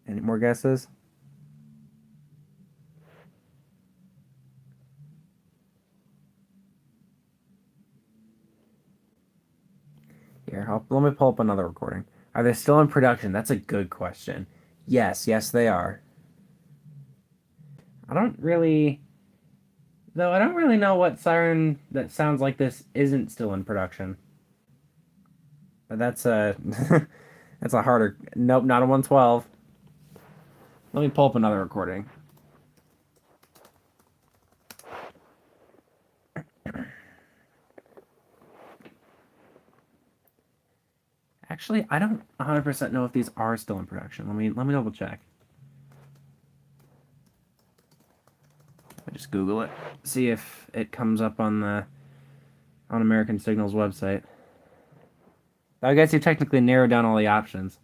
Any more guesses? Here, let me pull up another recording. Are they still in production? That's a good question. Yes, they are. I don't really know what siren that sounds like this isn't still in production. But that's that's a harder. Nope, not a 112. Let me pull up another recording. Actually, I don't 100% know if these are still in production. Let me double check. I just Google it, see if it comes up on American Signal's website. I guess you technically narrowed down all the options.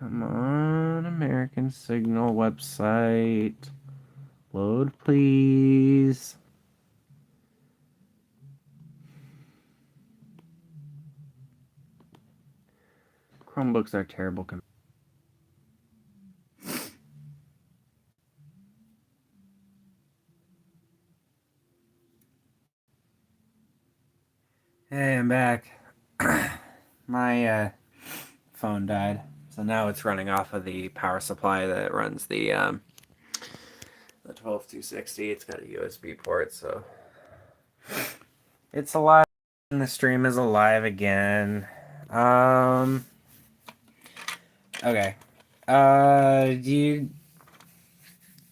Come on, American Signal website. Load, please. Chromebooks are terrible. Hey, I'm back. My phone died, so now it's running off of the power supply that runs the 12260. It's got a USB port, so it's alive, and the stream is alive again. Okay.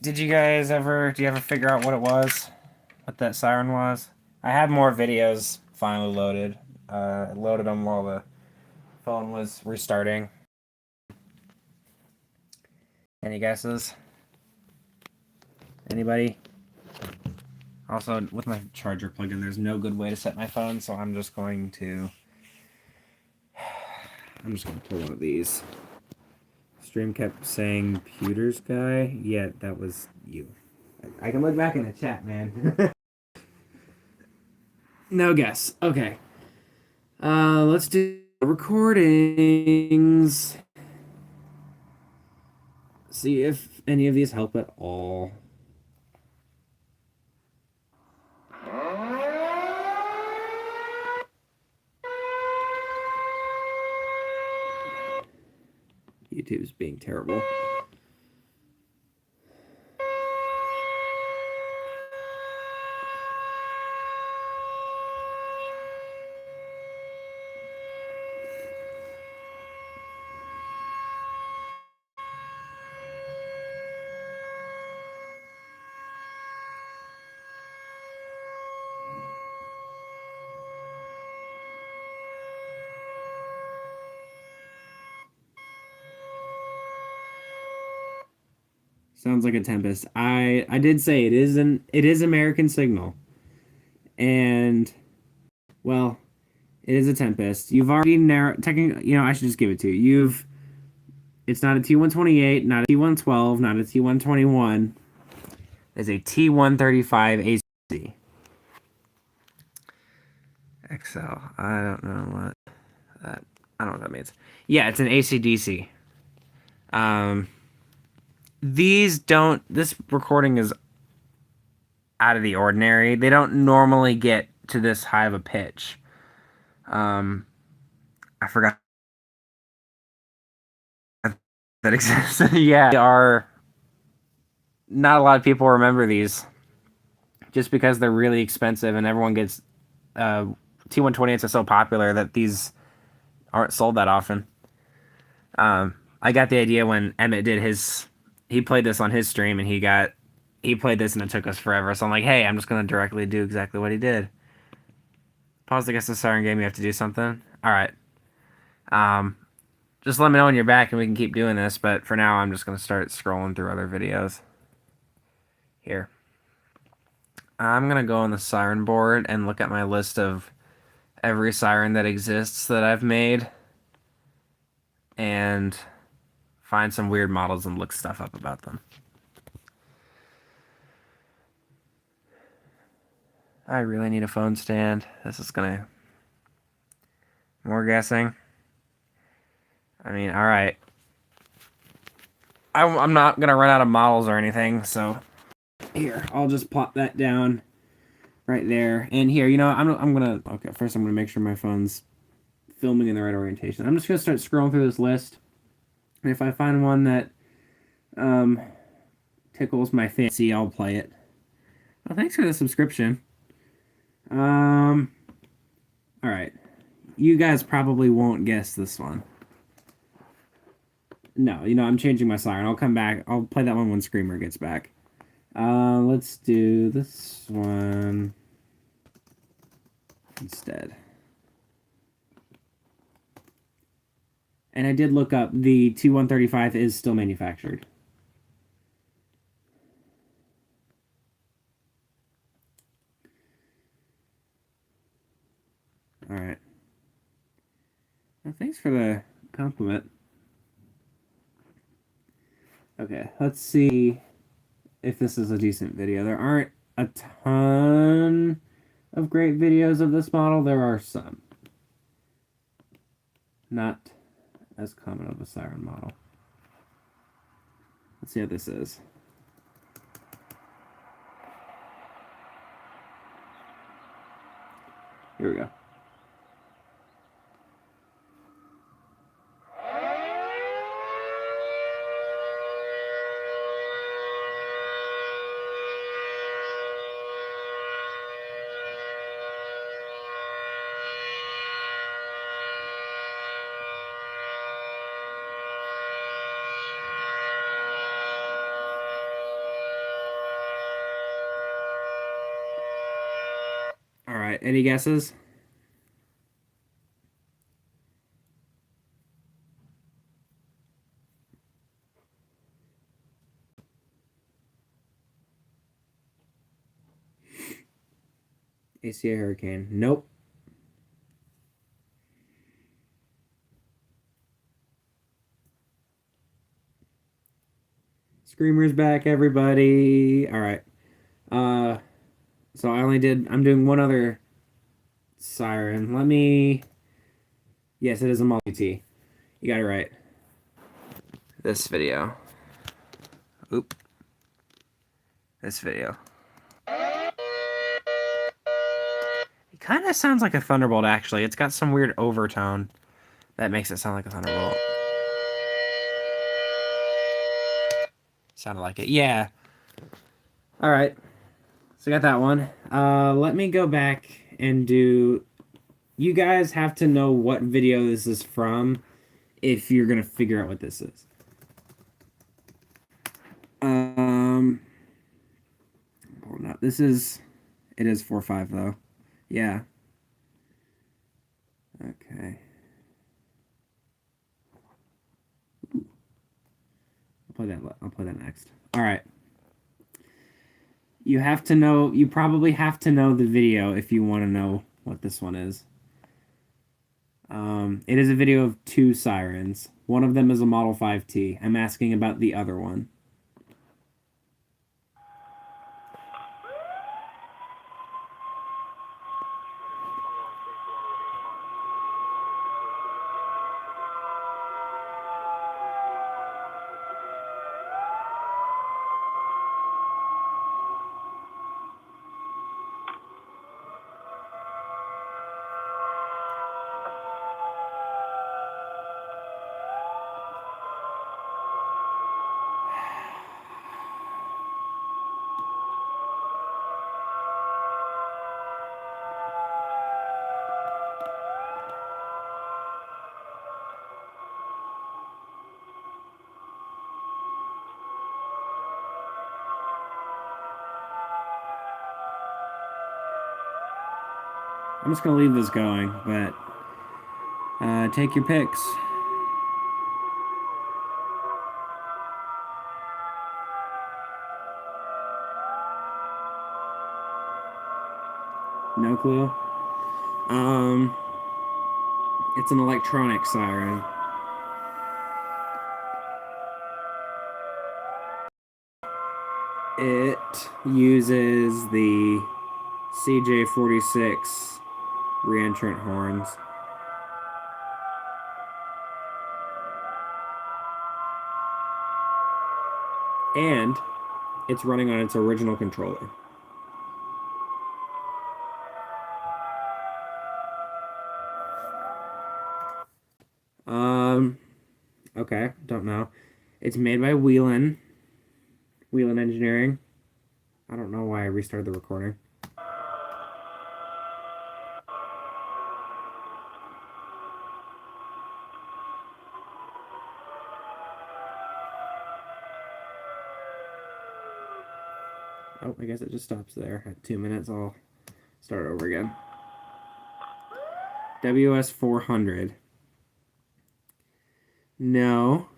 Did you guys ever figure out what it was? What that siren was? I had more videos finally loaded. I loaded them while the phone was restarting. Any guesses? Anybody? Also, with my charger plugged in, there's no good way to set my phone, so I'm just going to pull one of these. Stream kept saying Pewter's guy. Yeah, that was you. I can look back in the chat, man. No guess. Okay. Let's do recordings. See if any of these help at all. YouTube's being terrible. Sounds like a tempest. I did say it is American Signal, and well, it is a tempest. You've already narrowed. I should just give it to you. It's not a T128, not a T112, not a T121. It's a T135 AC. XL. I don't know what that. I don't know what that means. Yeah, it's an AC/DC. These don't. This recording is out of the ordinary. They don't normally get to this high of a pitch. I forgot that exists. Yeah, they are. Not a lot of people remember these, just because they're really expensive and everyone gets. T128s are so popular that these aren't sold that often. I got the idea when Emmett did his. He played this on his stream and he played this and it took us forever. So I'm like, hey, I'm just gonna directly do exactly what he did. Pause against the siren game. You have to do something. All right. Just let me know when you're back and we can keep doing this. But for now, I'm just gonna start scrolling through other videos. Here. I'm gonna go on the siren board and look at my list of every siren that exists that I've made, and find some weird models and look stuff up about them. I really need a phone stand. This is gonna... More guessing. I mean, alright. I'm not gonna run out of models or anything, so... Here, I'll just plop that down right there. And here, I'm gonna... Okay, first I'm gonna make sure my phone's filming in the right orientation. I'm just gonna start scrolling through this list. And if I find one that tickles my fancy, I'll play it. Well, thanks for the subscription. All right. You guys probably won't guess this one. No, I'm changing my siren. I'll come back. I'll play that one when Screamer gets back. Let's do this one instead. And I did look up, the T135 is still manufactured. All right. Well, thanks for the compliment. Okay, let's see if this is a decent video. There aren't a ton of great videos of this model. There are some. Not as common of a siren model. Let's see how this is. Here we go. All right, any guesses? ACA Hurricane. Nope. Screamer's back, everybody. All right. So I'm doing one other siren. Yes, it is a multi-T. You got it right. This video. Oop. This video. It kind of sounds like a Thunderbolt, actually. It's got some weird overtone that makes it sound like a Thunderbolt. Sounded like it. Yeah. All right. So I got that one. Let me go back and do. You guys have to know what video this is from if you're gonna figure out what this is. Hold on. This is. It is 4.5 though. Yeah. Okay. I'll play that next. All right. You have to know. You probably have to know the video if you want to know what this one is. It is a video of two sirens. One of them is a Model 5T. I'm asking about the other one. I'm just gonna leave this going, but take your picks. No clue. It's an electronic siren. It uses the CJ46 reentrant horns. And it's running on its original controller. Okay, don't know. It's made by Whelan Engineering. I don't know why I restarted the recording. Oh, I guess it just stops there. At 2 minutes, I'll start over again. WS 400. No.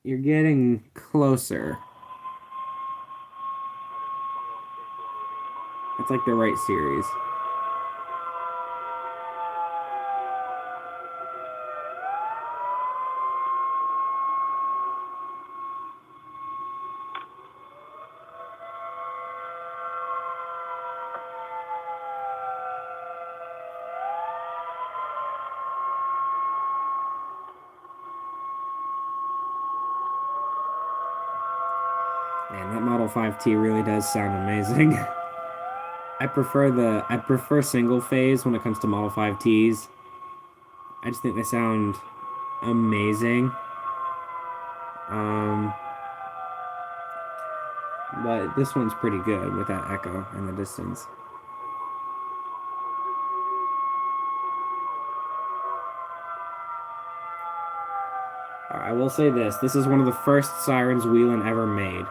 You're getting closer. It's like the right series. Man, that Model 5T really does sound amazing. I prefer single phase when it comes to Model 5Ts. I just think they sound amazing. But this one's pretty good with that echo in the distance. I will say this. This is one of the first sirens Whelan ever made.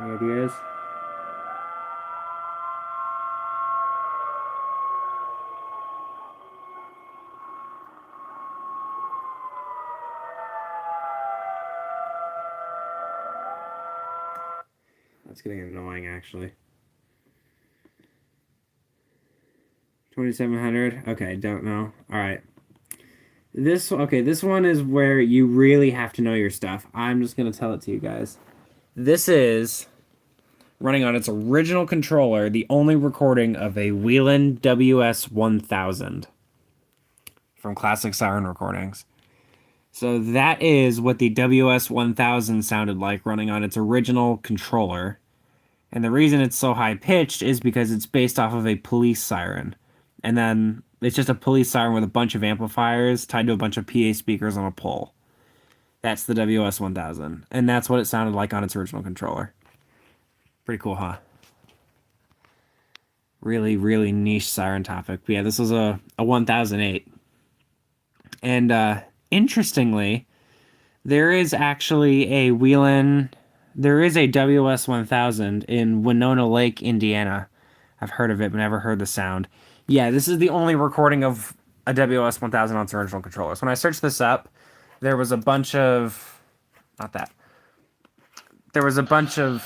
Any ideas? That's getting annoying, actually. 2700. Okay, don't know. All right. This one is where you really have to know your stuff. I'm just gonna tell it to you guys. This is running on its original controller, the only recording of a Whelan WS 1000 from classic siren recordings. So that is what the WS-1000 sounded like running on its original controller. And the reason it's so high-pitched is because it's based off of a police siren. And then it's just a police siren with a bunch of amplifiers tied to a bunch of PA speakers on a pole. That's the WS-1000. And that's what it sounded like on its original controller. Pretty cool, huh? Really, really niche siren topic. But yeah, this was a 1008. And interestingly, there is actually a there is a WS-1000 in Winona Lake, Indiana. I've heard of it, but never heard the sound. Yeah, this is the only recording of a WS-1000 on its original controller. So when I searched this up, there was a bunch of... Not that. There was a bunch of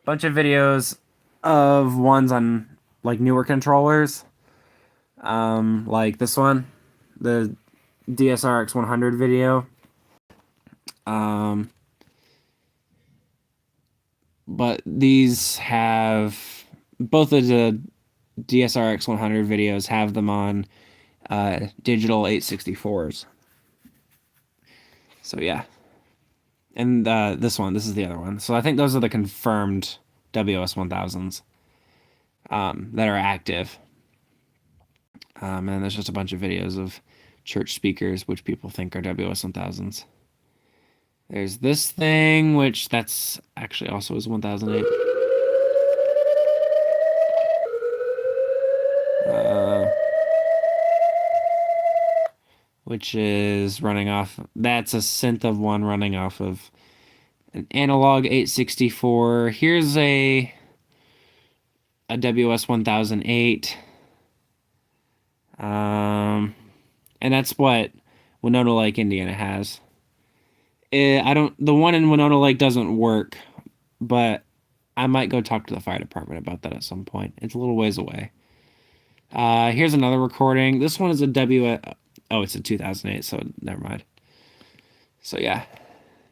videos of ones on, like, newer controllers. Like this one. The DSRX 100 video. But these have both of the DSRX 100 videos have them on digital 864s. So yeah. And this is the other one. So I think those are the confirmed WS-1000s that are active. And there's just a bunch of videos of church speakers, which people think are WS-1000s. There's this thing, which that's actually also is 1008. Which is running off... That's a synth of one running off of an analog 864. Here's a WS-1008. And that's what Winona Lake, Indiana has. The one in Winona Lake doesn't work, but I might go talk to the fire department about that at some point. It's a little ways away. Here's another recording. This one is a it's a 2008, so never mind. So yeah,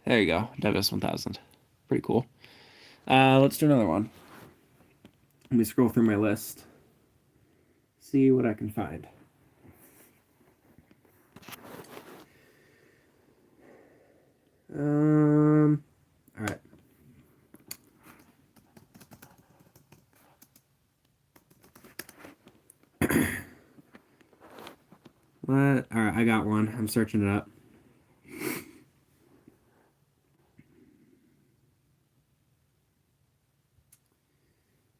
there you go, WS-1000. Pretty cool. Let's do another one. Let me scroll through my list. See what I can find. All right. What? All right, I got one. I'm searching it up.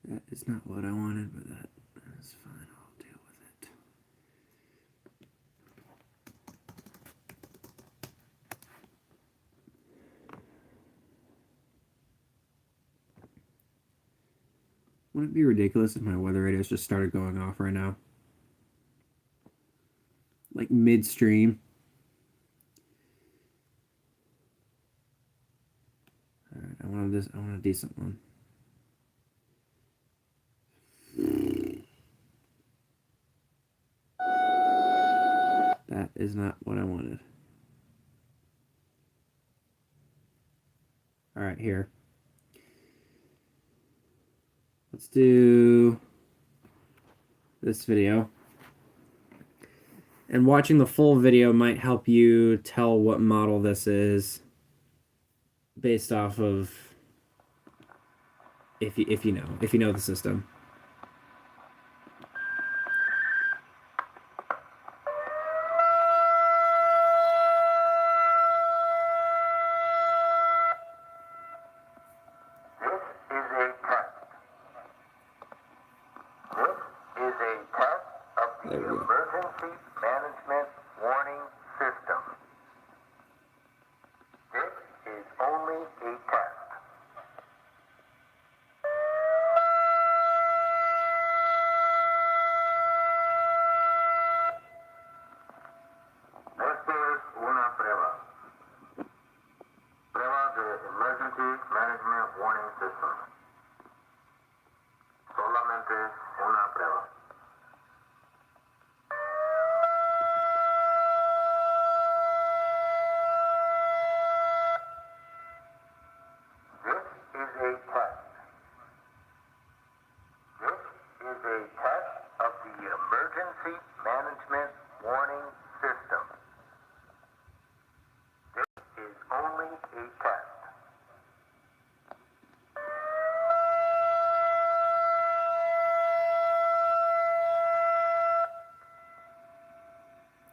That is not what I wanted, but that's fine. I'll deal with it. Wouldn't it be ridiculous if my weather radios just started going off right now? Like midstream. Alright, I want a decent one. That is not what I wanted. Alright, here. Let's do this video. And watching the full video might help you tell what model this is based off of if you know the system. There we go. Emergency Management Warning System. This is only a test. Esto es una prueba. Prueba de Emergency Management Warning System. Solamente una prueba. Emergency Management Warning System. This is only a test.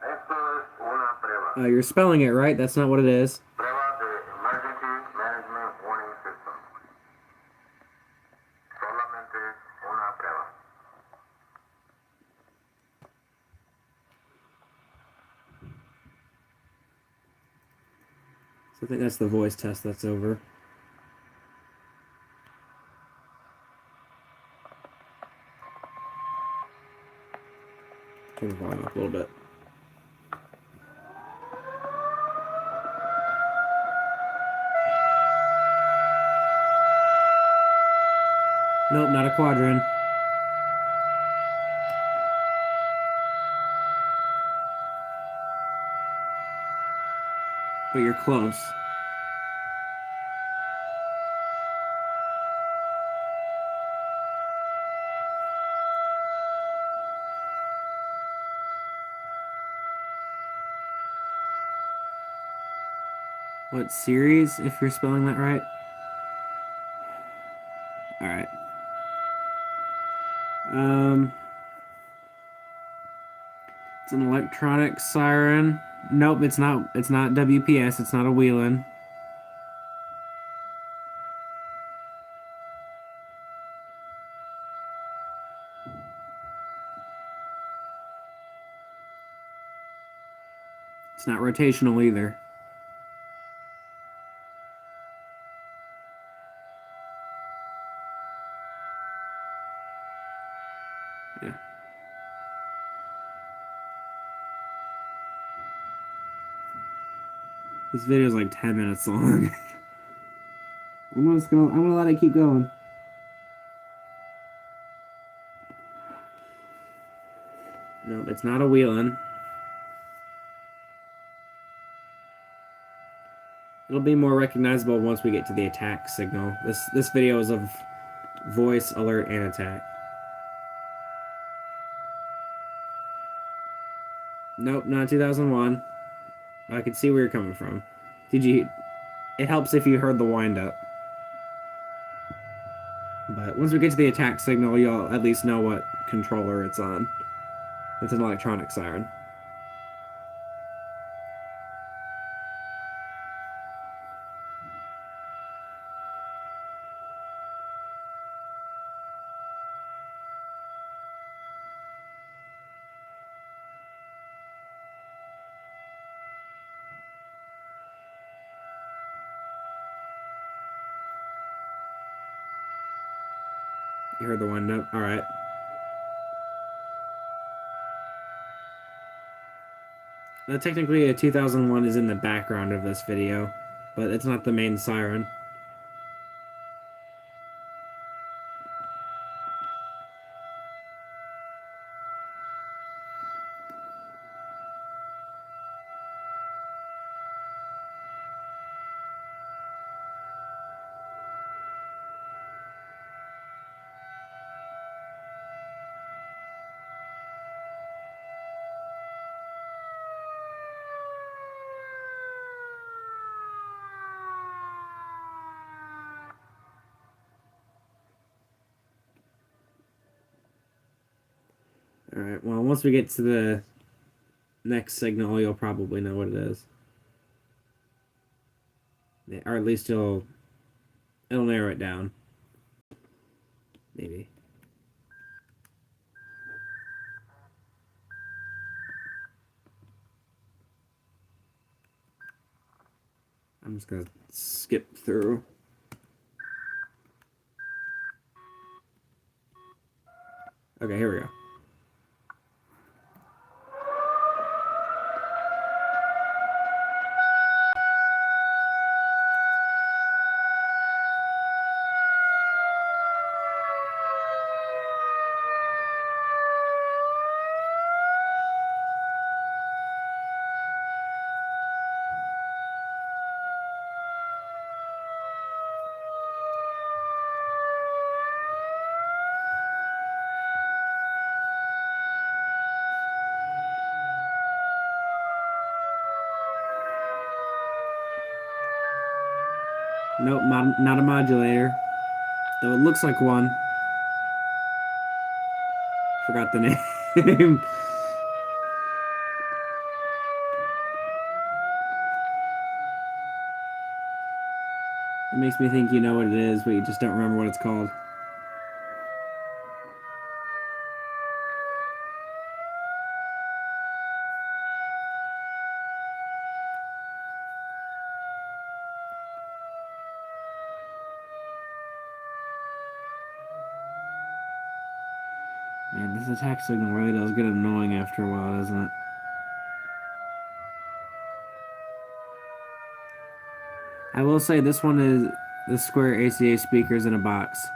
Esto es una prueba. You're spelling it right. That's not what it is. Prueba de Emergency Management Warning System. Solamente una prueba. So I think that's the voice test that's over. Turn the volume up a little bit. Nope, not a quadrant. But you're close. What series, if you're spelling that right? Alright. It's an electronic siren. Nope, it's not WPS, it's not a Wheelin'. It's not rotational either. Yeah. This video is like 10 minutes long. I'm gonna let it keep going. No, it's not a Wheelin'. It'll be more recognizable once we get to the attack signal. This video is of voice, alert, and attack. Nope, not 2001. I can see where you're coming from. It helps if you heard the wind up. But once we get to the attack signal, you'll at least know what controller it's on. It's an electronic siren. You heard the wind up? Alright. Now, technically, a 2001 is in the background of this video, but it's not the main siren. Alright, well, once we get to the next signal, you'll probably know what it is. Yeah, or at least it'll narrow it down. Maybe. I'm just gonna skip through. Okay, here we go. Nope, not a modulator. Though it looks like one. Forgot the name. It makes me think you know what it is, but you just don't remember what it's called. Man, this attack signal really does get annoying after a while, doesn't it? I will say this one is the square ACA speakers in a box.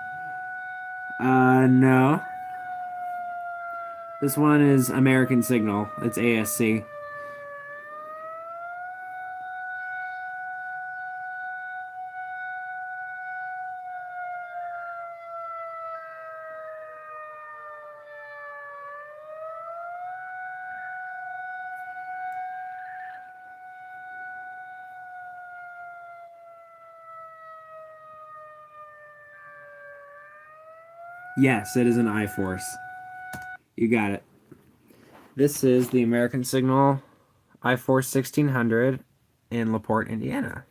No. This one is American Signal. It's ASC. Yes, it is an iForce. You got it. This is the American Signal iForce 1600 in LaPorte, Indiana.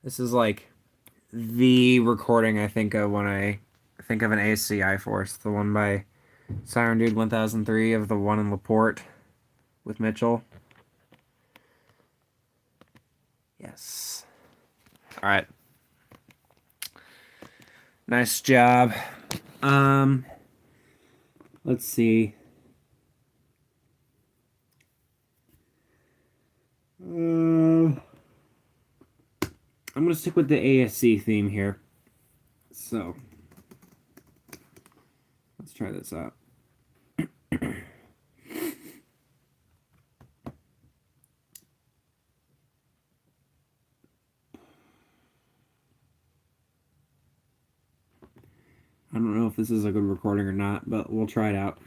This is like the recording I think of when I think of an ASC iForce. The one by Siren Dude 1003 of the one in LaPorte with Mitchell. Yes. All right. Nice job. Let's see. I'm gonna stick with the ASC theme here. So let's try this out. I don't know if this is a good recording or not, but we'll try it out.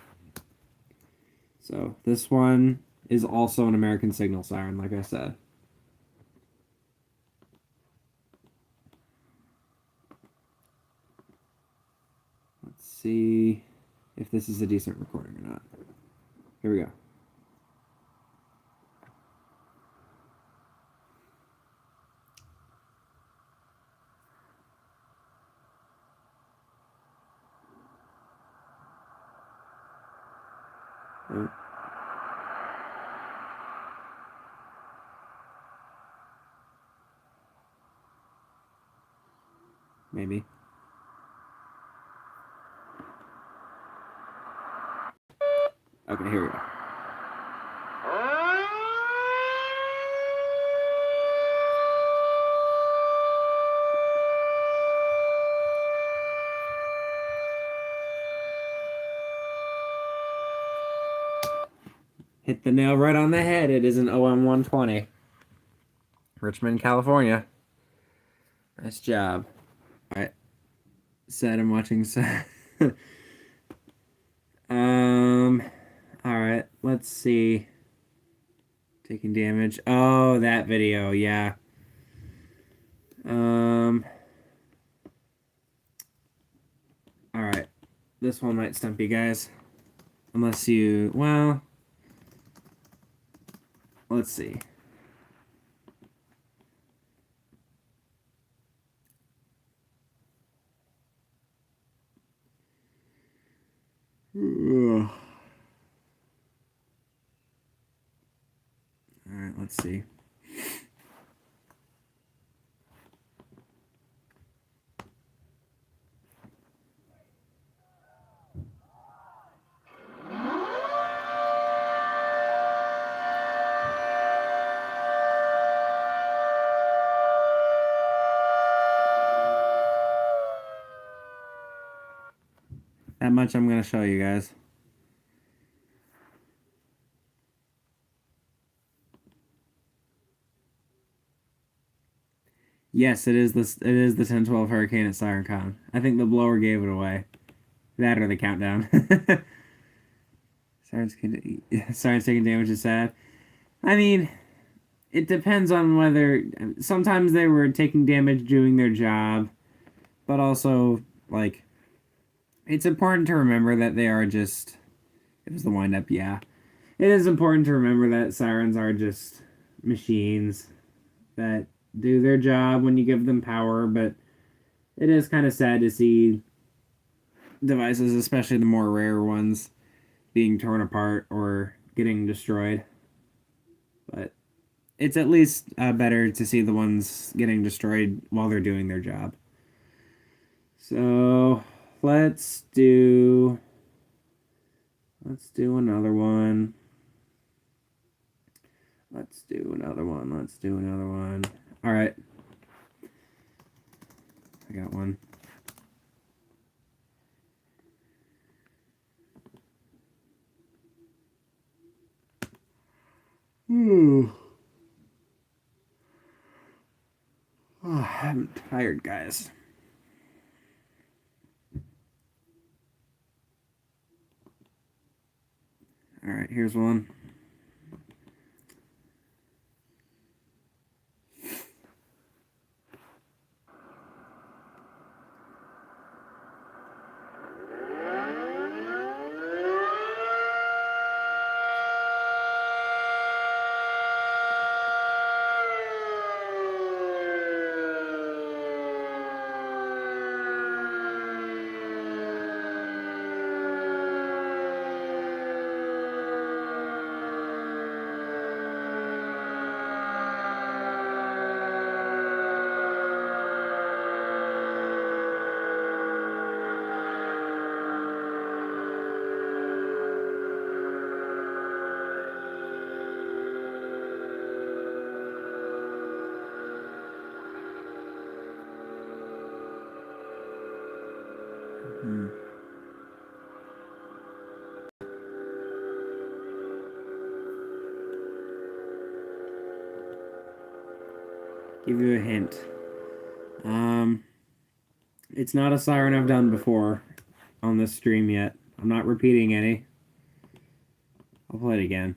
So this one is also an American Signal siren, like I said. Let's see if this is a decent recording or not. Here we go. Oh. Maybe. Okay, here we go. Hit the nail right on the head. It is an OM120. Richmond, California. Nice job. All right. Sad I'm watching sad. All right. Let's see. Taking damage. Oh, that video. Yeah. All right. This one might stump you guys. Unless you, well, let's see. Ugh. All right, let's see. That much I'm going to show you guys. Yes, it is this. It is the 1012 Hurricane at SirenCon. I think the blower gave it away. That or the countdown. Sirens taking damage is sad. I mean, it depends on whether sometimes they were taking damage doing their job, but also like it's important to remember that they are just. It was the wind up, yeah. It is important to remember that sirens are just machines that do their job when you give them power, but it is kind of sad to see devices, especially the more rare ones, being torn apart or getting destroyed. But it's at least better to see the ones getting destroyed while they're doing their job. So let's do another one. Let's do another one. Let's do another one. All right. I got one. Oh, I'm tired, guys. All right, here's one. Give you a hint. Um, it's not a siren I've done before on this stream yet. I'm not repeating any. I'll play it again.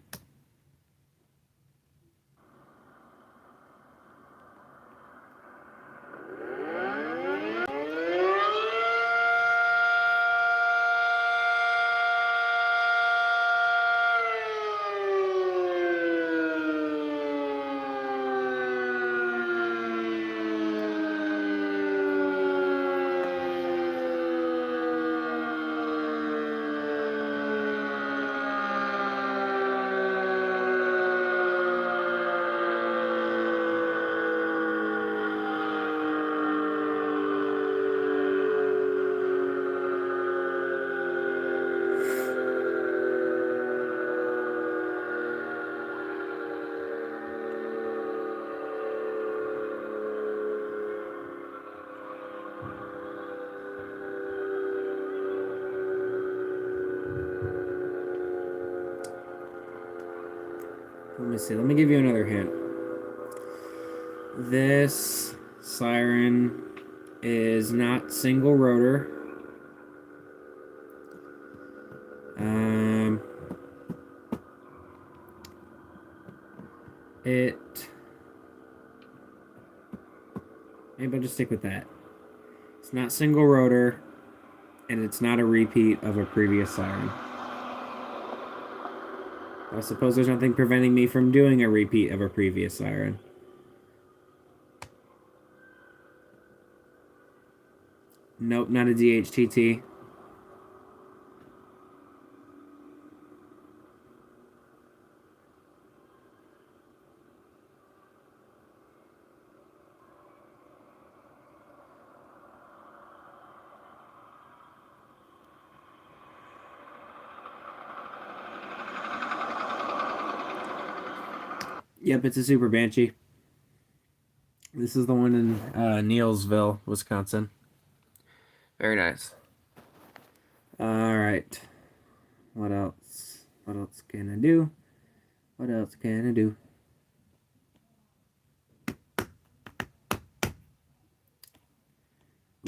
Let me see. Let me give you another hint. This siren is not single rotor. Um, it. Maybe I'll just stick with that. It's not single rotor, and it's not a repeat of a previous siren. I suppose there's nothing preventing me from doing a repeat of a previous siren. Nope, not a DHTT. Yep, it's a Super Banshee. This is the one in Neilsville, Wisconsin. Very nice. All right. What else? What else can I do? What else can I do?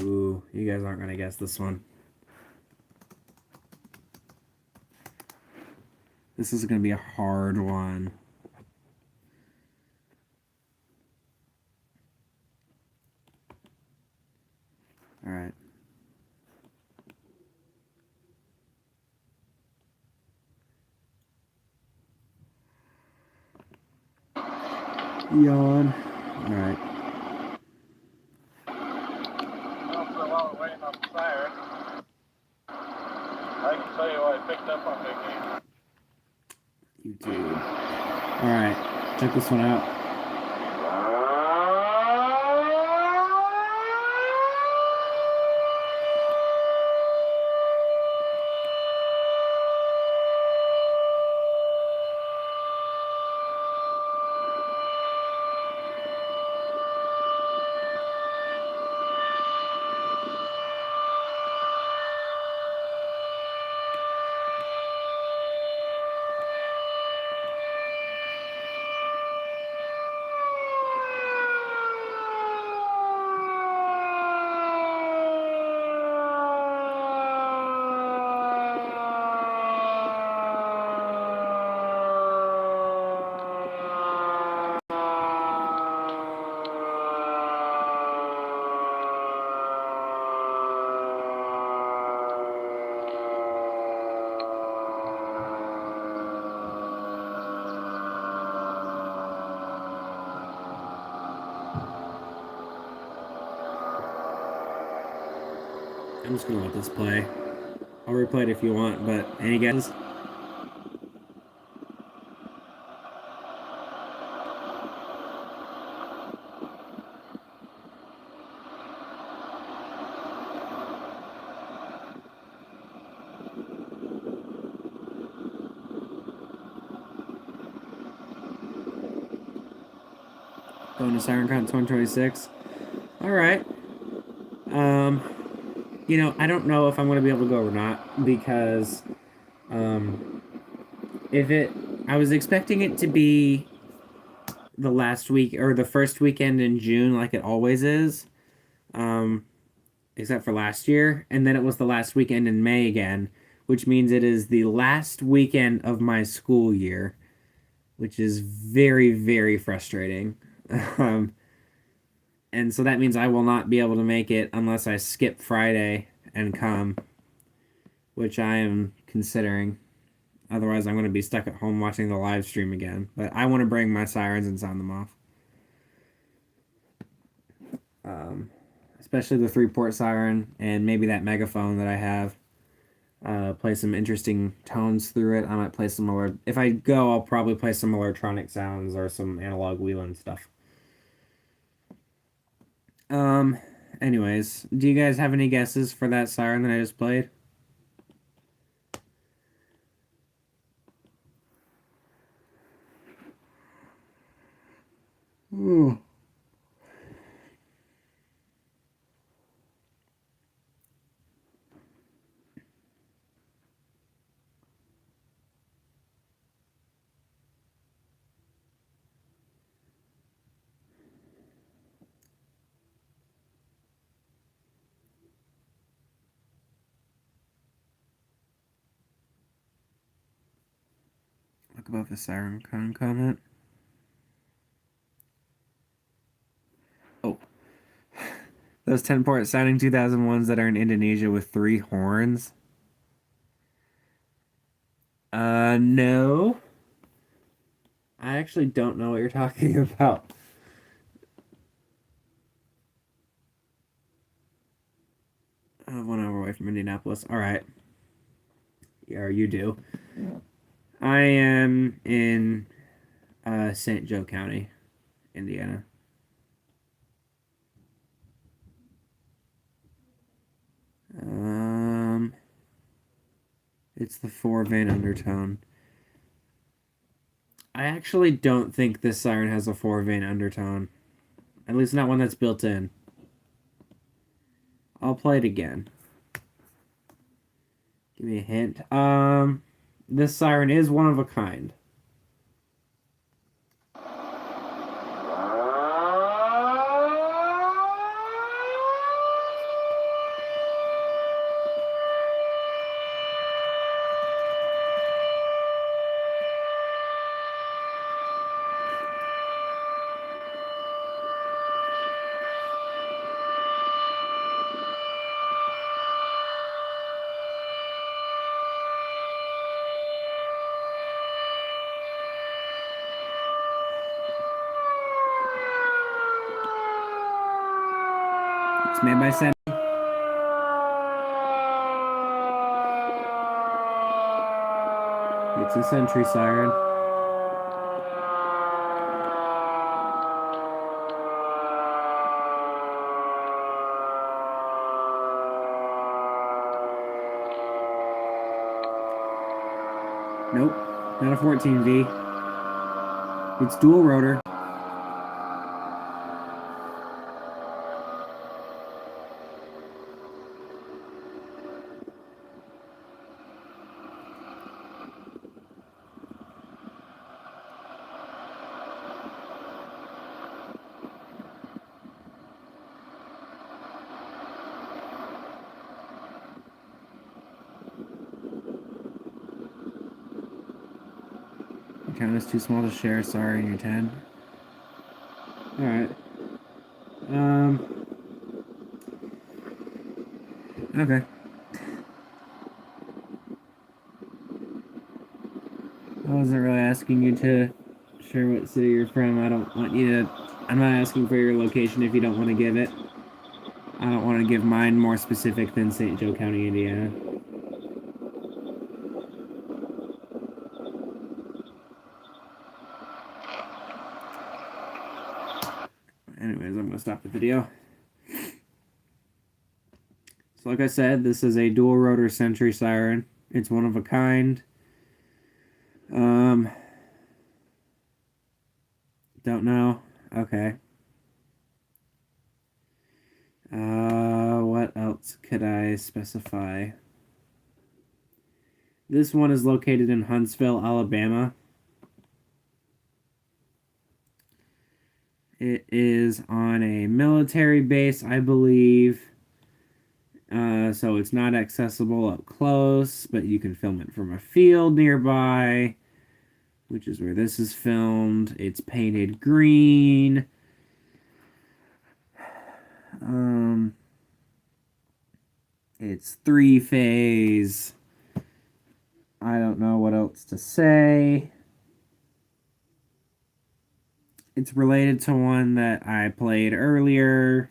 Ooh, you guys aren't going to guess this one. This is going to be a hard one. Yawn. Alright. Well, while we're waiting on the siren, I can tell you what I picked up on vacation. YouTube. Alright. Check this one out. I'm just gonna let this play. I'll replay it if you want, but any guesses? Going to Siren Count 126. Alright. I don't know if I'm gonna be able to go or not, because if it I was expecting it to be the last week or the first weekend in June like it always is. Except for last year, and then it was the last weekend in May again, which means it is the last weekend of my school year, which is very, very frustrating. um, and so that means I will not be able to make it unless I skip Friday and come, which I am considering. Otherwise, I'm going to be stuck at home watching the live stream again. But I want to bring my sirens and sound them off. Especially the 3-port siren and maybe that megaphone that I have. Play some interesting tones through it. I might play some more. If I go, I'll probably play some electronic sounds or some analog wheeling stuff. Anyways, do you guys have any guesses for that siren that I just played? Ooh. Look above the siren comment. Oh. Those 10-port sounding 2001s that are in Indonesia with 3 horns? No. I actually don't know what you're talking about. 1 hour away from Indianapolis. All right. Yeah, you do. I am in St. Joe County, Indiana. It's the 4-vein undertone. I actually don't think this siren has a 4-vein undertone. At least not one that's built in. I'll play it again. Give me a hint. This siren is one of a kind. It's made by Sony. It's a sentry siren. Nope, not a 14V. It's dual rotor. Your count is too small to share. Sorry, you're 10. Alright. Okay. I wasn't really asking you to share what city you're from. I don't want you to... I'm not asking for your location if you don't want to give it. I don't want to give mine more specific than St. Joe County, Indiana. Anyways, I'm going to stop the video. So like I said, this is a dual rotor sentry siren. It's one of a kind. Don't know. Okay. What else could I specify? This one is located in Huntsville, Alabama. It is on a military base, I believe. So it's not accessible up close, but you can film it from a field nearby, which is where this is filmed. It's painted green. It's 3-phase. I don't know what else to say. It's related to one that I played earlier.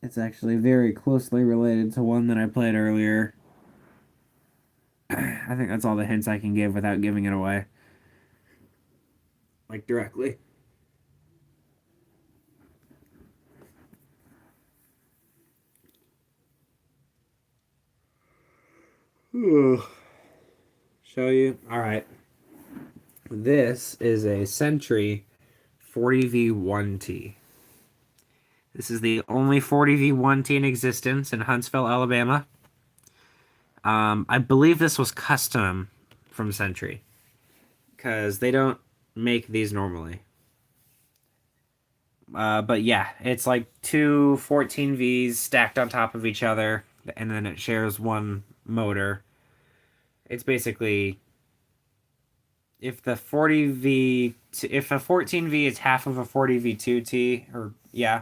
It's actually very closely related to one that I played earlier. I think that's all the hints I can give without giving it away. Like, directly. Ooh. Show you? Alright. This is a Sentry 40V1T. This is the only 40V1T in existence in Huntsville, Alabama. I believe this was custom from Sentry, because they don't make these normally. But yeah, it's like two 14Vs stacked on top of each other, and then it shares one motor. It's basically, if the 40V, if a 14V is half of a 40V2T, or yeah,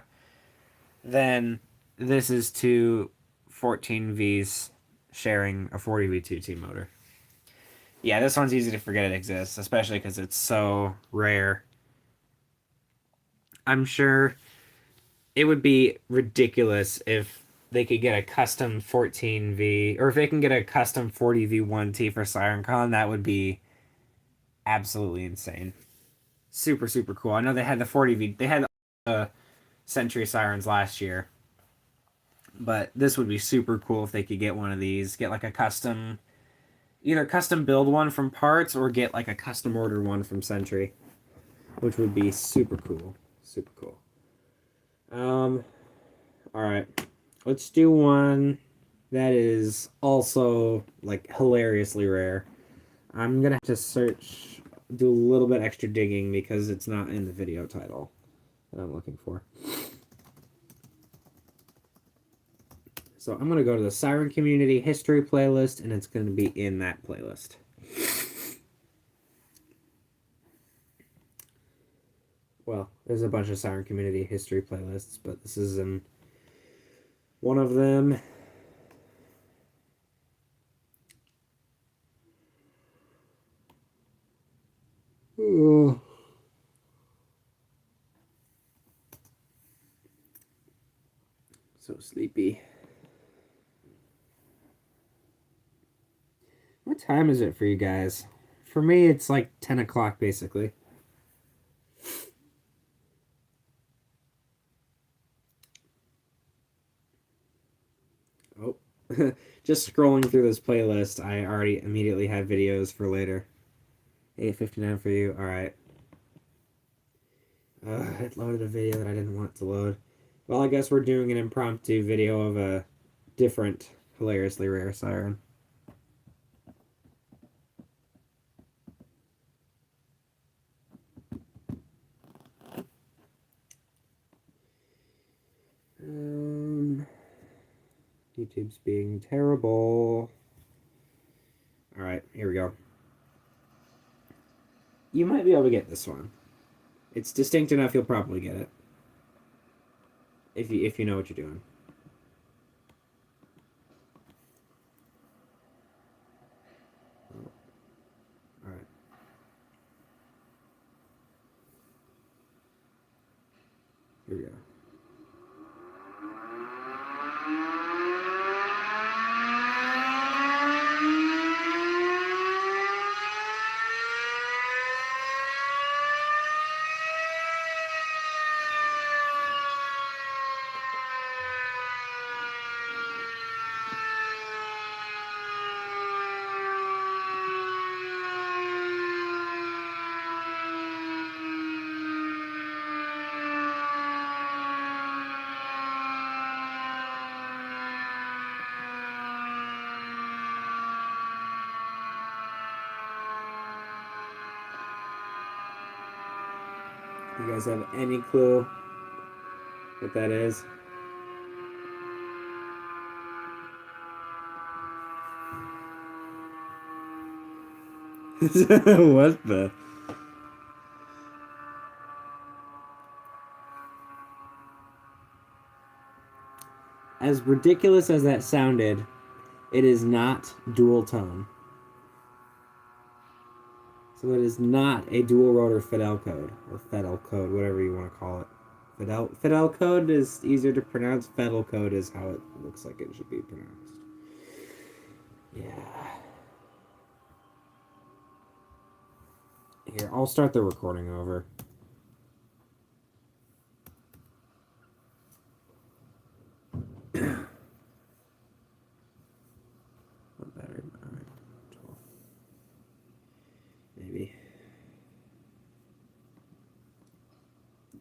then this is two 14Vs sharing a 40V2T motor. Yeah, this one's easy to forget it exists, especially because it's so rare. I'm sure it would be ridiculous if they could get a custom 14V, or if they can get a custom 40V1T for SirenCon. That would be absolutely insane. Super, super cool. I know they had the 40V, they had the Sentry Sirens last year, but this would be super cool if they could get one of these, get like a custom, either custom build one from parts or get like a custom order one from Sentry, which would be super cool. Super cool. All right, let's do one that is also like hilariously rare. I'm gonna have to search, do a little bit extra digging because it's not in the video title that I'm looking for. So I'm gonna go to the Siren Community History playlist, and it's gonna be in that playlist. Well, there's a bunch of Siren Community History playlists, but this is in one of them. Ooh. So sleepy. What time is it for you guys? For me, it's like 10 o'clock, basically. Oh, just scrolling through this playlist, I already immediately have videos for later. 8:59 for you. All right. It loaded a video that I didn't want to load. Well, I guess we're doing an impromptu video of a different, hilariously rare siren. YouTube's being terrible. All right, here we go. You might be able to get this one. It's distinct enough you'll probably get it. If you know what you're doing. All right. Here we go. You guys have any clue what that is? What the? As ridiculous as that sounded, it is not dual tone. So it is not a dual rotor Fidel code, or Fidel code, whatever you want to call it. Fidel code is easier to pronounce. Fidel code is how it looks like it should be pronounced. Yeah. Here, I'll start the recording over. What battery? All right, 12. Maybe.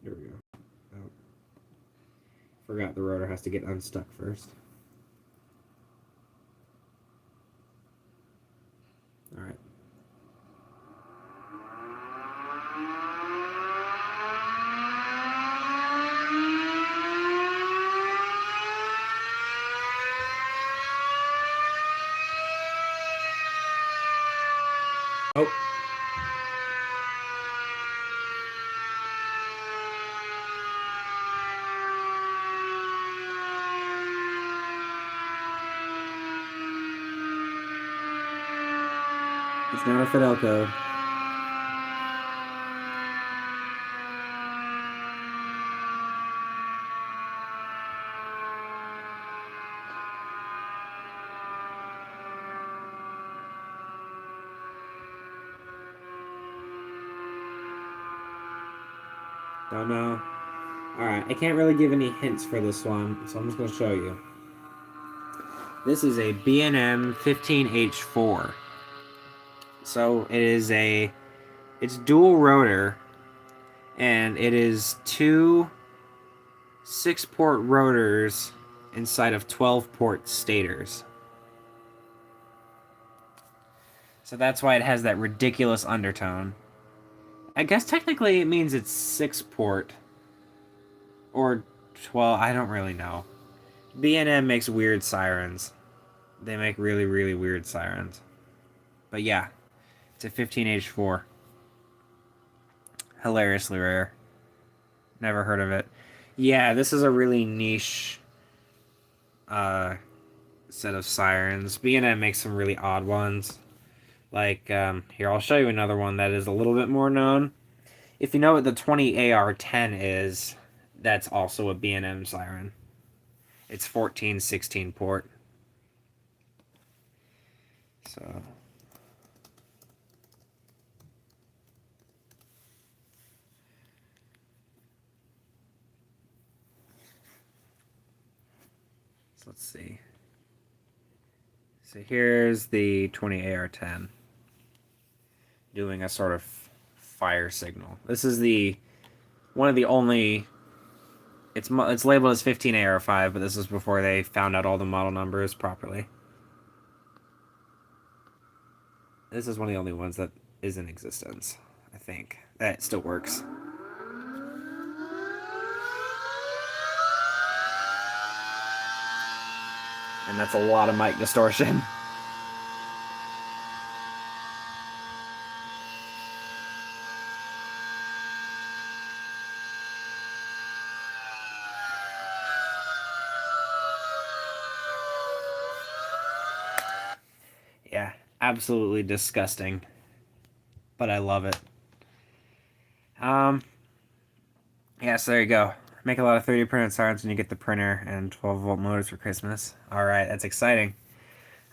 There we go. Oh. Forgot the rotor has to get unstuck first. All right. Oh. It's not a Fidel code. Don't know. Alright, I can't really give any hints for this one, so I'm just going to show you. This is a B&M 15H4. So it is it's dual rotor, and it is two 6-port rotors inside of 12-port stators. So that's why it has that ridiculous undertone. I guess technically it means it's 6-port. Or 12, I don't really know. B&M makes weird sirens. They make really, really weird sirens. But yeah, it's a 15H4. Hilariously rare. Never heard of it. Yeah, this is a really niche set of sirens. B&M makes some really odd ones. Like, here, I'll show you another one that is a little bit more known. If you know what the 20AR10 is, that's also a B&M siren. It's 14, 16 port. So let's see. So here's the 20 AR10 doing a sort of fire signal. This is one of the only. It's labeled as 15 AR5, but this is before they found out all the model numbers properly. This is one of the only ones that is in existence, I think. That still works. And that's a lot of mic distortion. Yeah, absolutely disgusting. But I love it. Yeah, so there you go. Make a lot of 3D printed sirens when you get the printer and 12-volt motors for Christmas. Alright, that's exciting.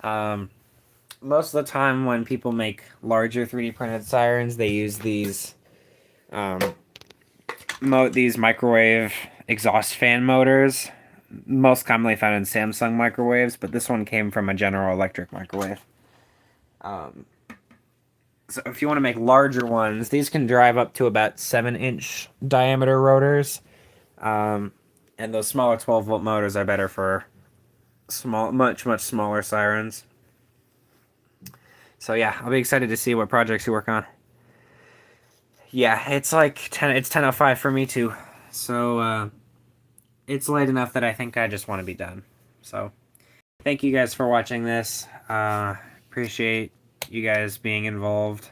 Most of the time when people make larger 3D printed sirens, they use these these microwave exhaust fan motors, most commonly found in Samsung microwaves, but this one came from a General Electric microwave. So if you want to make larger ones, these can drive up to about 7-inch diameter rotors. And those smaller 12-volt motors are better for much smaller sirens. So yeah, I'll be excited to see what projects you work on. Yeah, it's like 10:05 for me too. So it's late enough that I think I just want to be done. So thank you guys for watching this. Appreciate you guys being involved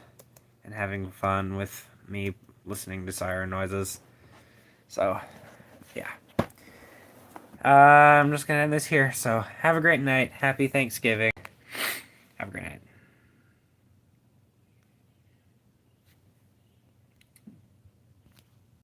and having fun with me listening to siren noises. So yeah. I'm just gonna end this here. So have a great night. Happy Thanksgiving. Have a great night.